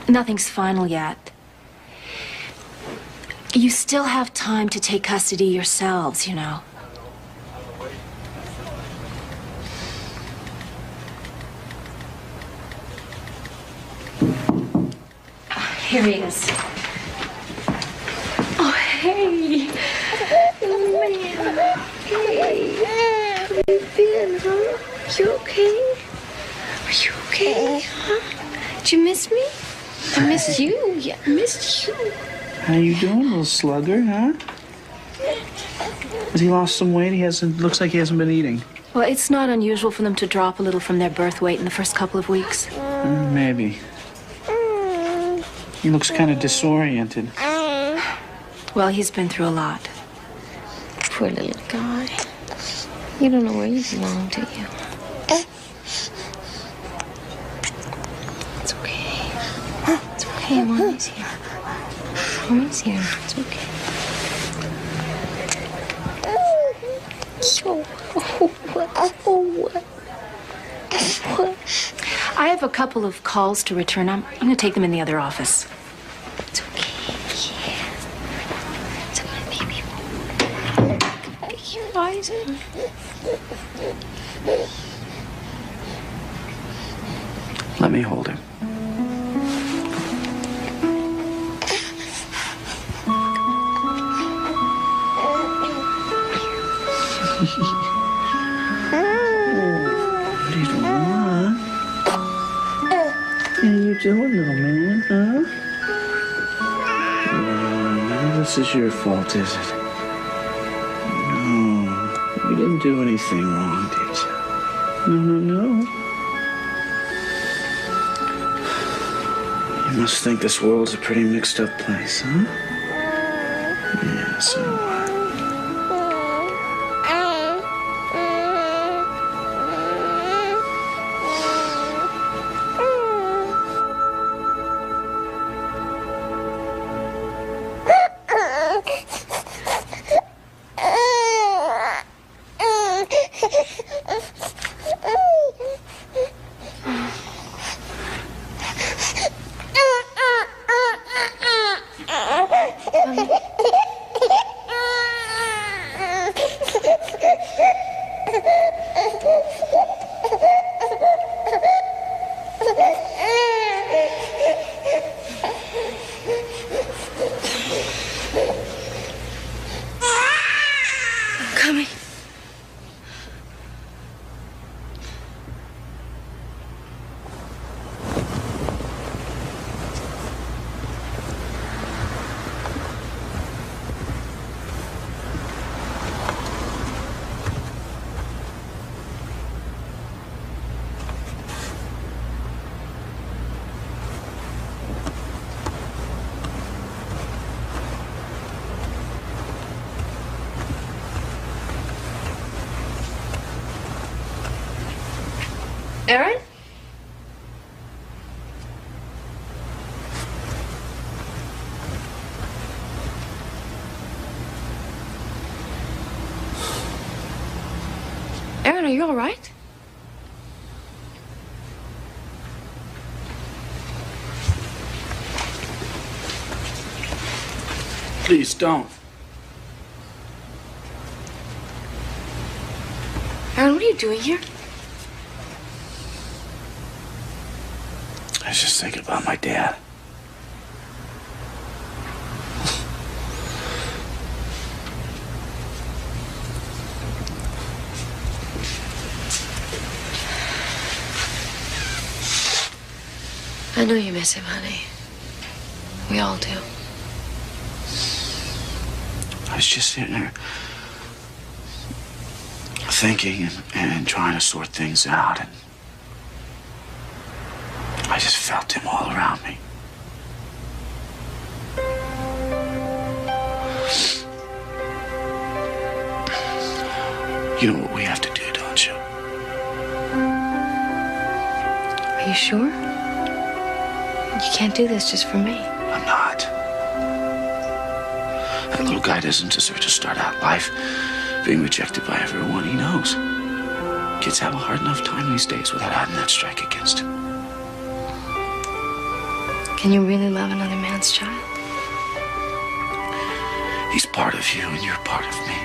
Nothing's final yet. You still have time to take custody yourselves, you know. Here he is. Oh, hey. Man. Hey. How have you been, huh? You okay? Are you okay, huh? Did you miss me? I missed you. Yeah, I missed you. How you doing, little slugger, huh? Has he lost some weight? Looks like he hasn't been eating. Well, it's not unusual for them to drop a little from their birth weight in the first couple of weeks. Maybe. He looks kind of disoriented. Well, he's been through a lot. Poor little guy. You don't know where you belong, do you? It's okay. It's okay. Mommy's here. Mommy's here. It's okay. I have a couple of calls to return. I'm going to take them in the other office. It's okay. Yeah. It's okay, baby. Get your eyes in. Let me hold him. What are you doing, huh? you doing, little man, huh? None of this is your fault, is it? No, you didn't do anything wrong, did you? No. You must think this world's a pretty mixed up place, huh? Yeah, so do I. Aaron? Aaron, are you all right? Please don't. Aaron, what are you doing here? I was just thinking about my dad. I know you miss him, honey. We all do. I was just sitting there thinking and trying to sort things out, and I just felt him all around me. You know what we have to do, don't you? Are you sure? You can't do this just for me. I'm not. That little guy doesn't deserve to start out life being rejected by everyone he knows. Kids have a hard enough time these days without having that strike against him. Can you really love another man's child? He's part of you and you're part of me.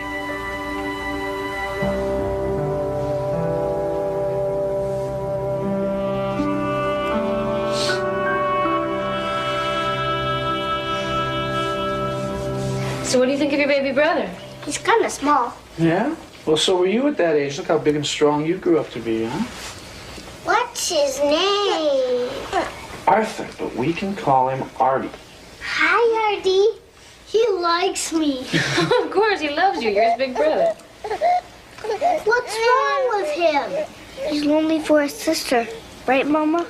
So what do you think of your baby brother? He's kind of small. Yeah? Well, so were you at that age. Look how big and strong you grew up to be, huh? What's his name? Arthur, but we can call him Artie. Hi, Artie. He likes me. Of course, he loves you. You're his big brother. What's wrong with him? He's lonely for his sister. Right, Mama?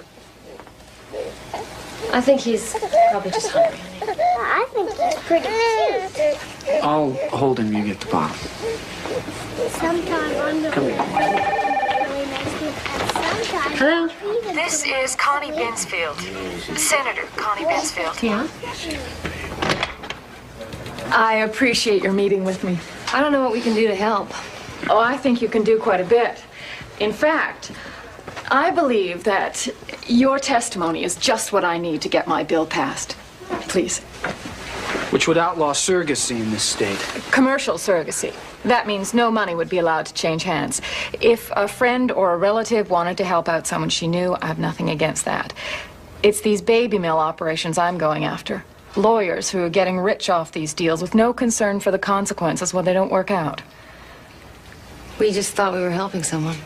I think he's probably just hungry, honey. I think he's pretty cute. I'll hold him, you get the bottle. Sometime I'm the Come here. Hello? This is Connie Binsfield. Senator Connie Binsfield. Yeah? I appreciate your meeting with me. I don't know what we can do to help. Oh, I think you can do quite a bit. In fact, I believe that your testimony is just what I need to get my bill passed. Please. Which would outlaw surrogacy in this state. Commercial surrogacy. That means no money would be allowed to change hands. If a friend or a relative wanted to help out someone she knew, I have nothing against that. It's these baby mill operations I'm going after. Lawyers who are getting rich off these deals with no concern for the consequences when they don't work out. We just thought we were helping someone.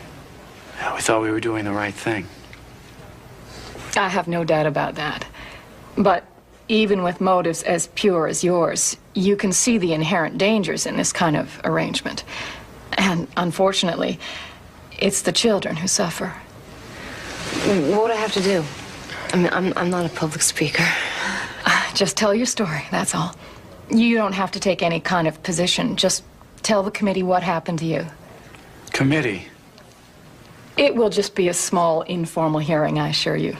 Yeah, we thought we were doing the right thing. I have no doubt about that. But even with motives as pure as yours, you can see the inherent dangers in this kind of arrangement. And unfortunately, it's the children who suffer. What would I have to do? I mean, I'm not a public speaker. Just tell your story, that's all. You don't have to take any kind of position. Just tell the committee what happened to you. Committee? It will just be a small, informal hearing, I assure you.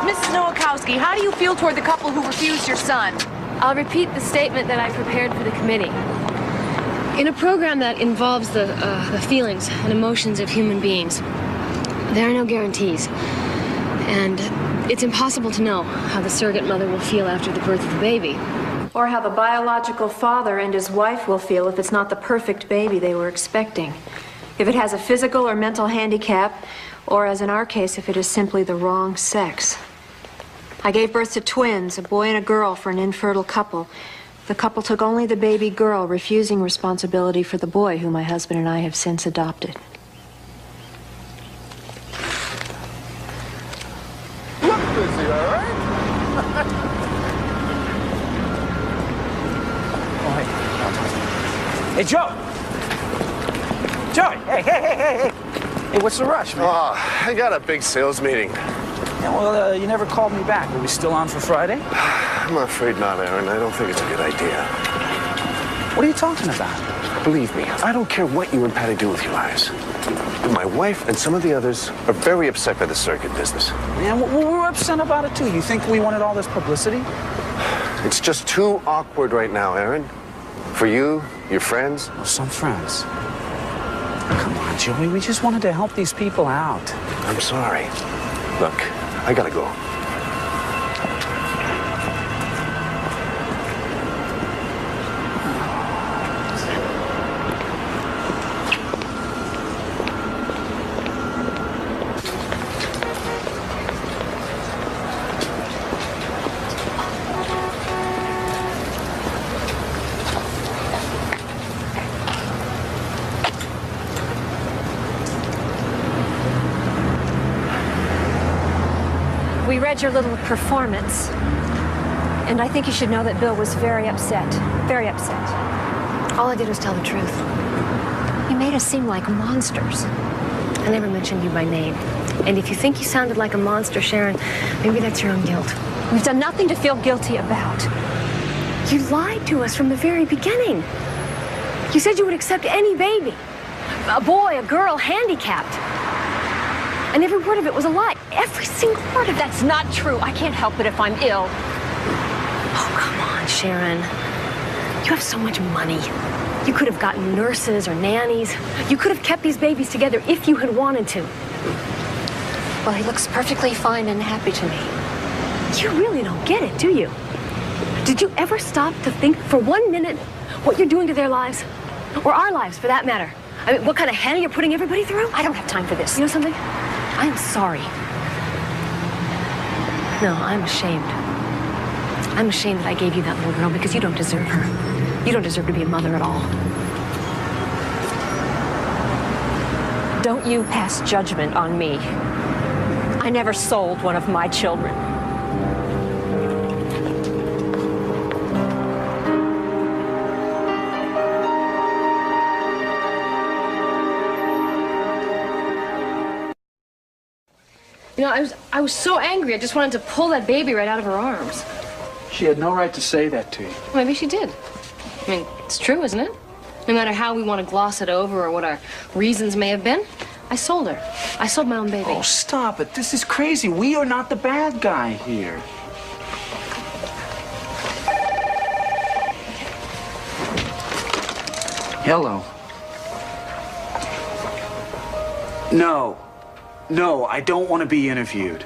Mrs. Nowakowski, how do you feel toward the couple who refused your son? I'll repeat the statement that I prepared for the committee. In a program that involves the feelings and emotions of human beings, there are no guarantees. And it's impossible to know how the surrogate mother will feel after the birth of the baby. Or how the biological father and his wife will feel if it's not the perfect baby they were expecting. If it has a physical or mental handicap, or as in our case, if it is simply the wrong sex. I gave birth to twins, a boy and a girl, for an infertile couple. The couple took only the baby girl, refusing responsibility for the boy, whom my husband and I have since adopted. Look busy, all right? Hey, Joe! Joey, hey! Hey, what's the rush, man? Oh, I got a big sales meeting. Yeah, well, you never called me back. Are we still on for Friday? I'm afraid not, Aaron. I don't think it's a good idea. What are you talking about? Believe me, I don't care what you and Patty do with your lives. But my wife and some of the others are very upset by the circuit business. Yeah, we're upset about it, too. You think we wanted all this publicity? It's just too awkward right now, Aaron. For you, your friends. Well, some friends. Come on, Joey. We just wanted to help these people out. I'm sorry. Look, I gotta go. We read your little performance, and I think you should know that Bill was very upset. Very upset. All I did was tell the truth. You made us seem like monsters. I never mentioned you by name. And if you think you sounded like a monster, Sharon, maybe that's your own guilt. We've done nothing to feel guilty about. You lied to us from the very beginning. You said you would accept any baby. A boy, a girl, handicapped. And every word of it was a lie. Every single word of it. That's not true. I can't help it if I'm ill. Oh, come on, Sharon. You have so much money. You could have gotten nurses or nannies. You could have kept these babies together if you had wanted to. Well, he looks perfectly fine and happy to me. You really don't get it, do you? Did you ever stop to think for 1 minute what you're doing to their lives? Or our lives, for that matter? I mean, what kind of hell you're putting everybody through? I don't have time for this. You know something? I'm sorry. No, I'm ashamed. I'm ashamed that I gave you that little girl because you don't deserve her. You don't deserve to be a mother at all. Don't you pass judgment on me. I never sold one of my children. You know, I was so angry, I just wanted to pull that baby right out of her arms. She had no right to say that to you. Well, maybe she did. I mean, it's true, isn't it? No matter how we want to gloss it over or what our reasons may have been, I sold her. I sold my own baby. Oh, stop it. This is crazy. We are not the bad guy here. Hello. No, I don't want to be interviewed.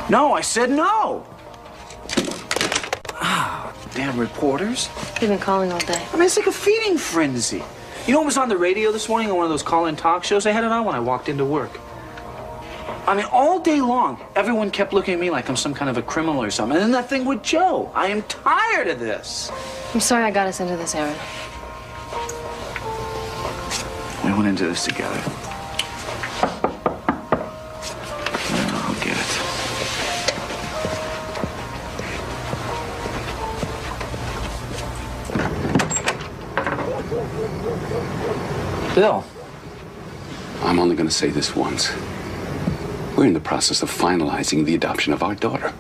No, I said no. Ah, damn reporters. They've been calling all day. I mean, it's like a feeding frenzy. You know what was on the radio this morning on one of those call-in talk shows? I had it on when I walked into work. I mean, all day long, everyone kept looking at me like I'm some kind of a criminal or something. And then that thing with Joe. I am tired of this. I'm sorry I got us into this, Aaron. We went into this together. I'll get it. Bill. I'm only going to say this once. We're in the process of finalizing the adoption of our daughter.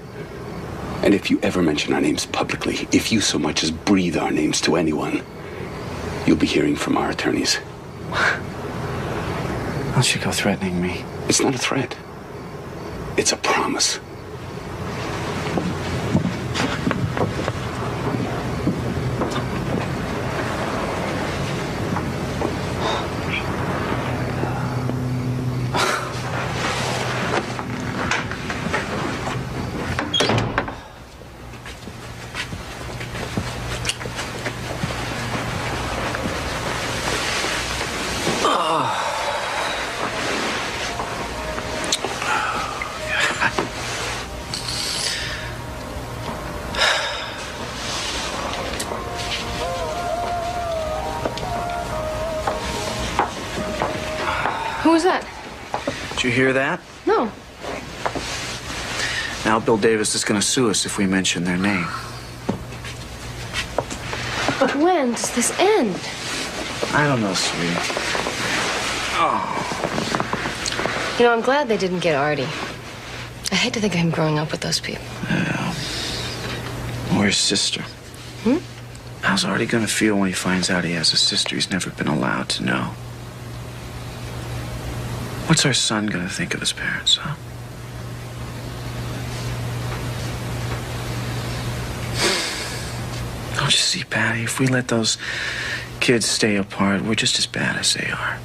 And if you ever mention our names publicly, if you so much as breathe our names to anyone, you'll be hearing from our attorneys. Don't you go threatening me. It's not a threat. It's a promise. Who was that? Did you hear that? No. Now Bill Davis is going to sue us if we mention their name. But when does this end? I don't know, sweetie. Oh. You know, I'm glad they didn't get Artie. I hate to think of him growing up with those people. Yeah. Or his sister. Hmm? How's Artie going to feel when he finds out he has a sister he's never been allowed to know? What's our son going to think of his parents, huh? Don't you see, Patty? If we let those kids stay apart, we're just as bad as they are.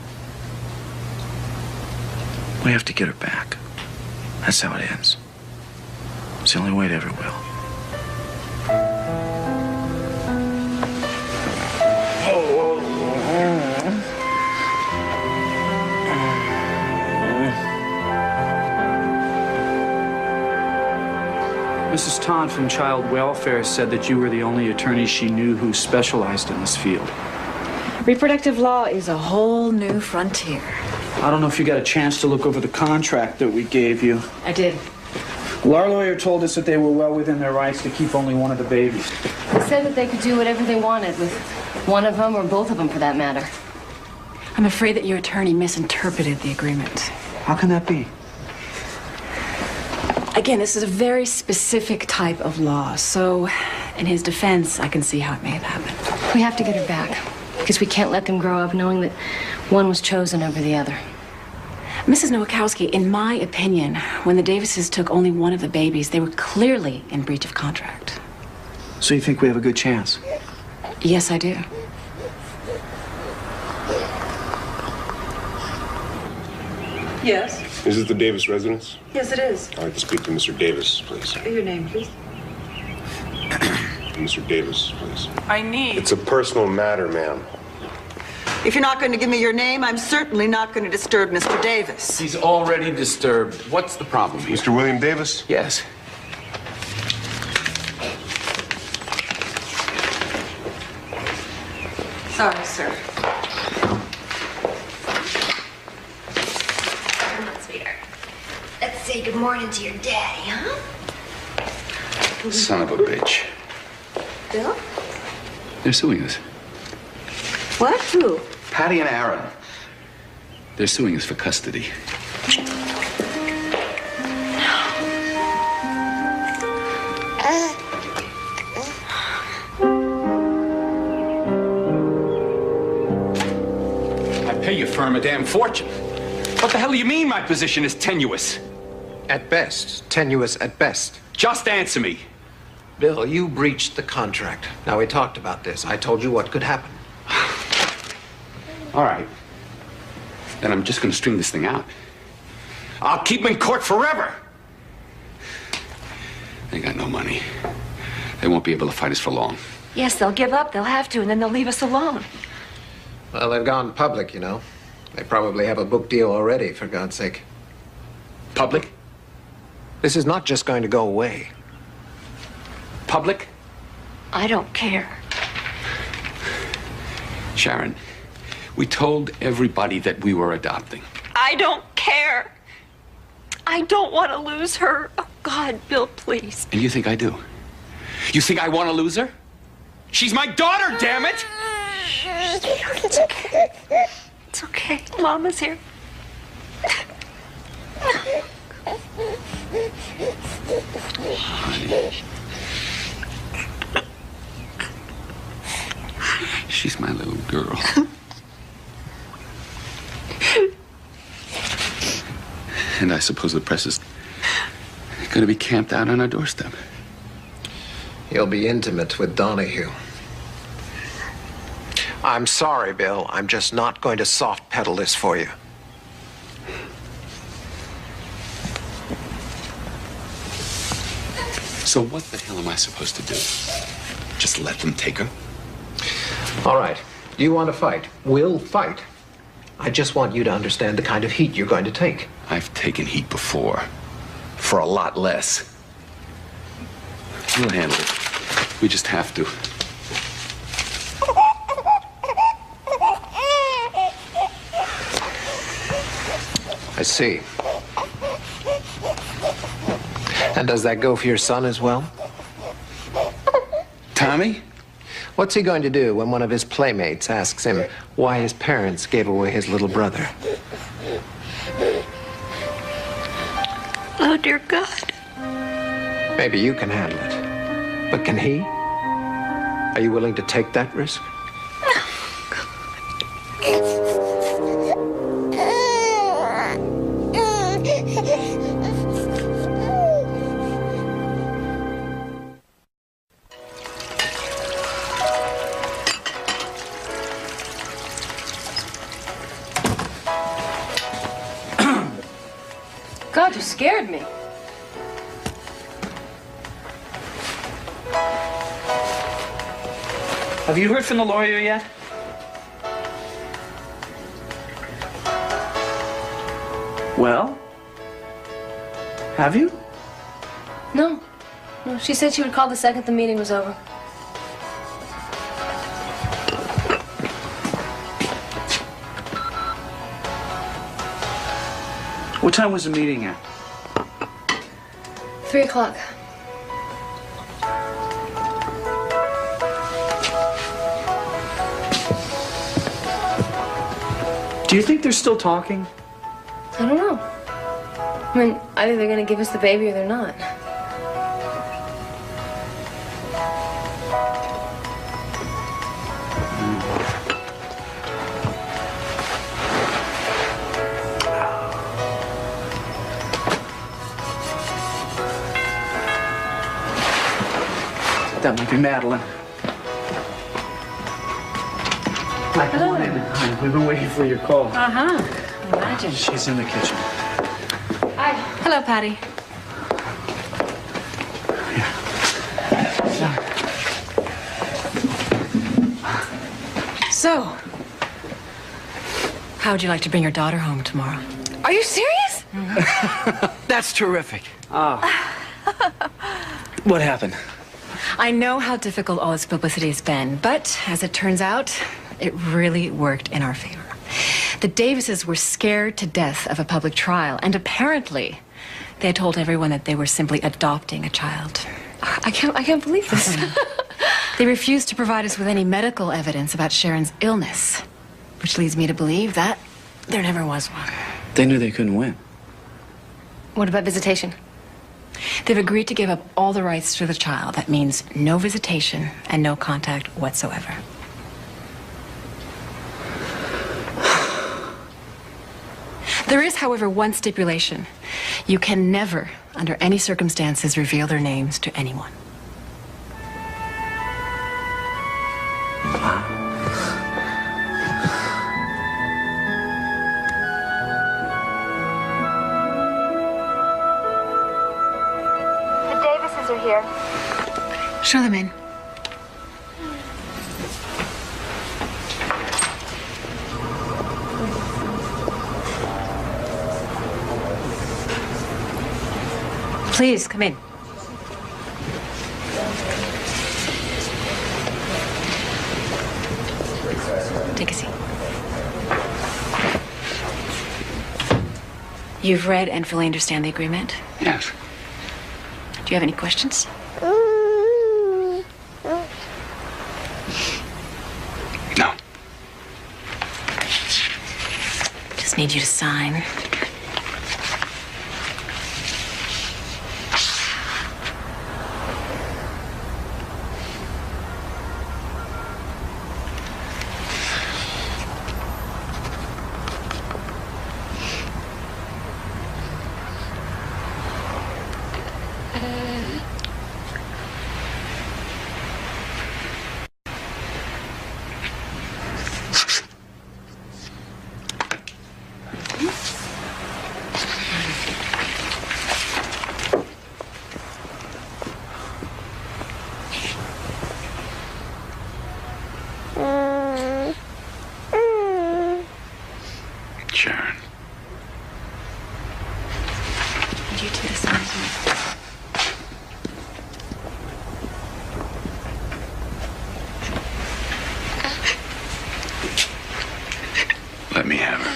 We have to get her back. That's how it ends. It's the only way it ever will. Mrs. Todd from Child Welfare said that you were the only attorney she knew who specialized in this field. Reproductive law is a whole new frontier. I don't know if you got a chance to look over the contract that we gave you. I did. Well, our lawyer told us that they were well within their rights to keep only one of the babies. They said that they could do whatever they wanted with one of them or both of them, for that matter. I'm afraid that your attorney misinterpreted the agreement. How can that be? Again, this is a very specific type of law, so in his defense, I can see how it may have happened. We have to get her back, because we can't let them grow up knowing that one was chosen over the other. Mrs. Nowakowski, in my opinion, when the Davises took only one of the babies, they were clearly in breach of contract. So you think we have a good chance? Yes, I do. Yes. Is it the Davis residence? Yes, it is. I'd like to speak to Mr. Davis, please. Your name, please. Mr. Davis, please. I need. It's a personal matter, ma'am. If you're not going to give me your name, I'm certainly not going to disturb Mr. Davis. He's already disturbed. What's the problem here? Mr. William Davis? Yes. Sorry, sir. Let's say good morning to your daddy, huh? Son of a bitch. Bill? They're suing us. What? Who? Patty and Aaron. They're suing us for custody. I pay your firm a damn fortune. What the hell do you mean my position is tenuous? At best. Tenuous at best. Just answer me. Bill, you breached the contract. Now, we talked about this. I told you what could happen. All right. Then I'm just gonna string this thing out. I'll keep them in court forever. They got no money. They won't be able to fight us for long. Yes, they'll give up. They'll have to, and then they'll leave us alone. Well, they've gone public, you know. They probably have a book deal already, for God's sake. Public? This is not just going to go away. Public? I don't care. Sharon, we told everybody that we were adopting. I don't care. I don't want to lose her. Oh, God, Bill, please. And you think I do? You think I want to lose her? She's my daughter, damn it! It's okay. It's okay. Mama's here. Honey. She's my little girl. And I suppose the press is going to be camped out on our doorstep. You'll be intimate with Donahue. I'm sorry, Bill. I'm just not going to soft pedal this for you. So what the hell am I supposed to do? Just let them take her? All right. Do you want to fight? We'll fight. I just want you to understand the kind of heat you're going to take. I've taken heat before. For a lot less. We'll handle it. We just have to. I see. And does that go for your son as well? Tommy? What's he going to do when one of his playmates asks him why his parents gave away his little brother? Oh, dear God. Maybe you can handle it. But can he? Are you willing to take that risk? God, you scared me. Have you heard from the lawyer yet? Well? Have you? No. No, she said she would call the second the meeting was over. What time was the meeting at? 3 o'clock. Do you think they're still talking? I don't know. I mean, either they're going to give us the baby or they're not. That might be Madeline. Hi, come on in. Hi, we've been waiting for your call. Uh-huh. Imagine. She's in the kitchen. Hi. Hello, Patty. So, how would you like to bring your daughter home tomorrow? Are you serious? That's terrific. What happened? I know how difficult all this publicity has been, but as it turns out, it really worked in our favor. The Davises were scared to death of a public trial, and apparently they had told everyone that they were simply adopting a child. I can't believe this. They refused to provide us with any medical evidence about Sharon's illness, which leads me to believe that there never was one. They knew they couldn't win. What about visitation? They've agreed to give up all the rights to the child. That means no visitation and no contact whatsoever. There is, however, one stipulation. You can never, under any circumstances, reveal their names to anyone. The Davises are here. Show them in. Please, come in. Take a seat. You've read and fully understand the agreement? Yes. Do you have any questions? No. Just need you to sign. Sharon. Need you two to sign here. Let me have her.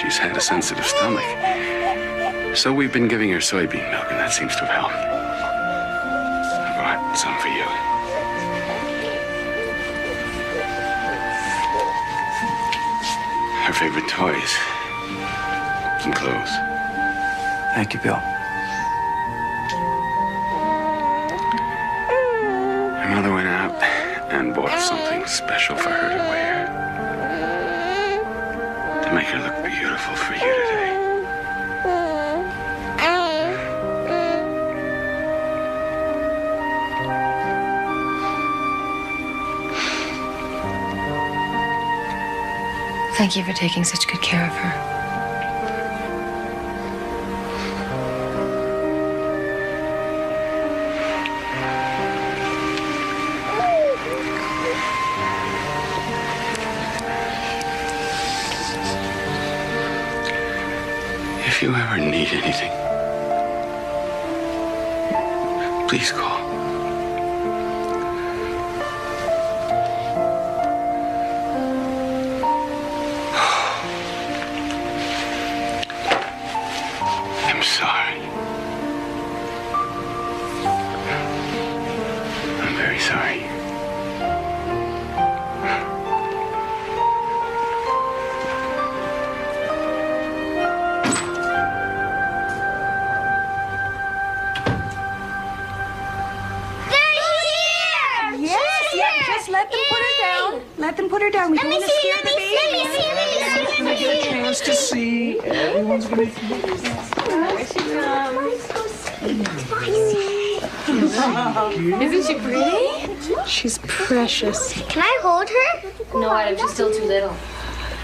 She's had a sensitive stomach. So we've been giving her soybean milk, and that seems to have helped. I brought some for you. Her favorite toys. Some clothes. Thank you, Bill. Her mother went out and bought something special for her to wear. To make her look beautiful for you today. Thank you for taking such good care of her. If you ever need anything, please call. I'm sorry. I'm very sorry. Let them put her down. Let them put her down. We don't want to scare the baby. Let me see. Gonna get a chance to see. Everyone's gonna. Isn't she pretty? She's precious. Can I hold her? No, Adam, she's still too little.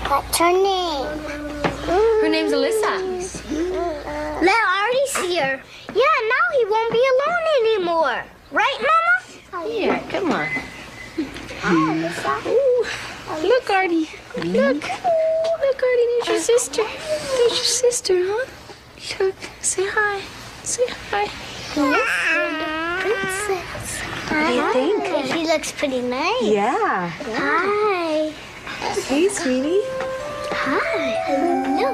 What's her name? Her name's Alyssa. Let Artie see her. Yeah, now he won't be alone anymore. Right, Mama? Yeah, come on. Look, Artie. Look. Look, Artie, there's your sister. There's your sister, huh? Look, say hi. Say hi. Princess. What do you think? She looks pretty nice. Yeah. Hi. Hey, sweetie. Hi. Hello.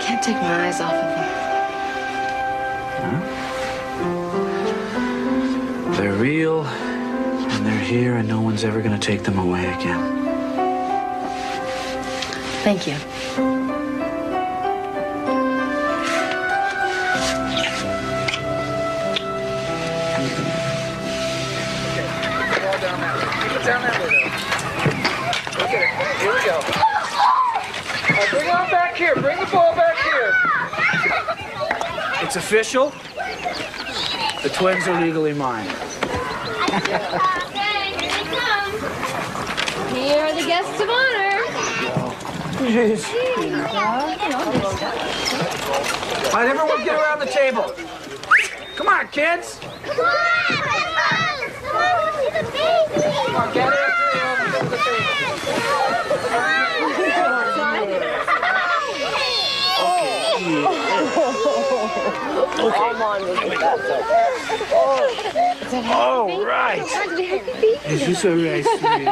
can't take my eyes off of them. They're real, and they're here, and no one's ever going to take them away again. Thank you. Down that way, though. Look at it. Here we go. Bring it on back here. Bring the ball back here. It's official. The twins are legally mine. Here are the guests of honor. Jeez. All right, everyone get around the table. Come on, kids. Come on, see the baby. Come on, get it. Get to the table. All right. Is this all right, sweetie?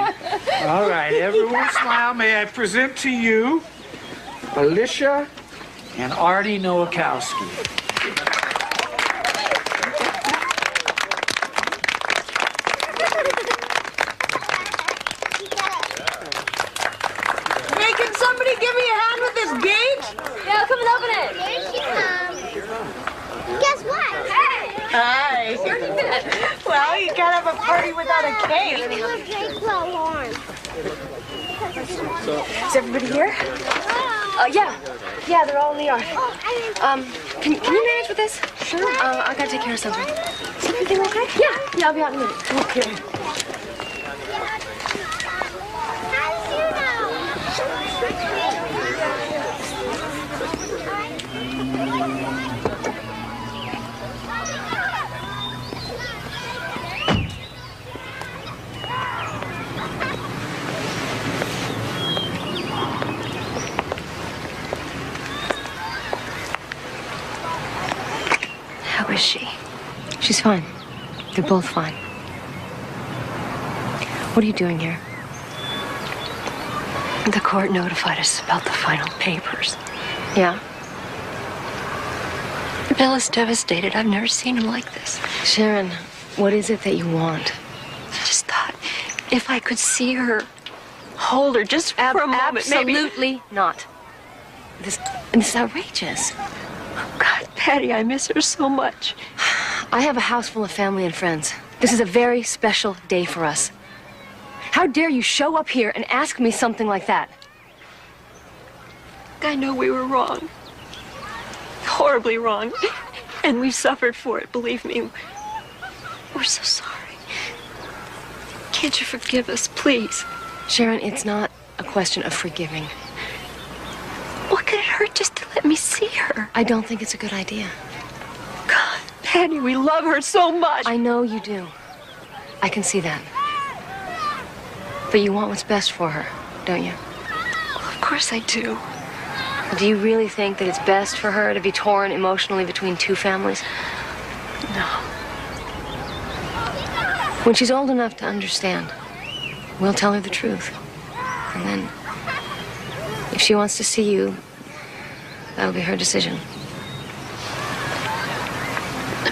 All right, everyone smile. May I present to you Alicia and Artie Nowakowski. Hey, can somebody give me a hand with this gate? Yeah, come and open it. Here she comes. Guess what? Hey! Hi. Well, you can't have a party without a cake. Is everybody here? Yeah, they're all in the yard. Can you manage with this? Sure. I gotta take care of something. Is everything okay? Yeah, I'll be out in a minute. Okay. How is she? She's fine. They're both fine. What are you doing here? The court notified us about the final papers. Yeah? Bill is devastated. I've never seen him like this. Sharon, what is it that you want? I just thought if I could see her, hold her just for a moment, maybe. Absolutely not. This is outrageous. Oh, God, Patty, I miss her so much. I have a house full of family and friends. This is a very special day for us. How dare you show up here and ask me something like that? I know we were wrong. Horribly wrong. And we suffered for it, believe me. We're so sorry. Can't you forgive us, please? Sharon, it's not a question of forgiving. What could it hurt just to let me see her? I don't think it's a good idea. God, Patty, we love her so much. I know you do. I can see that. But you want what's best for her, don't you? Well, of course I do. Do you really think that it's best for her to be torn emotionally between two families? No. When she's old enough to understand, we'll tell her the truth. And then, if she wants to see you, that'll be her decision.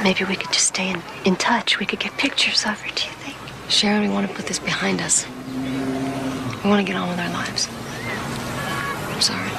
Maybe we could just stay in touch. We could get pictures of her, do you think? Sharon, we want to put this behind us. We want to get on with our lives. I'm sorry.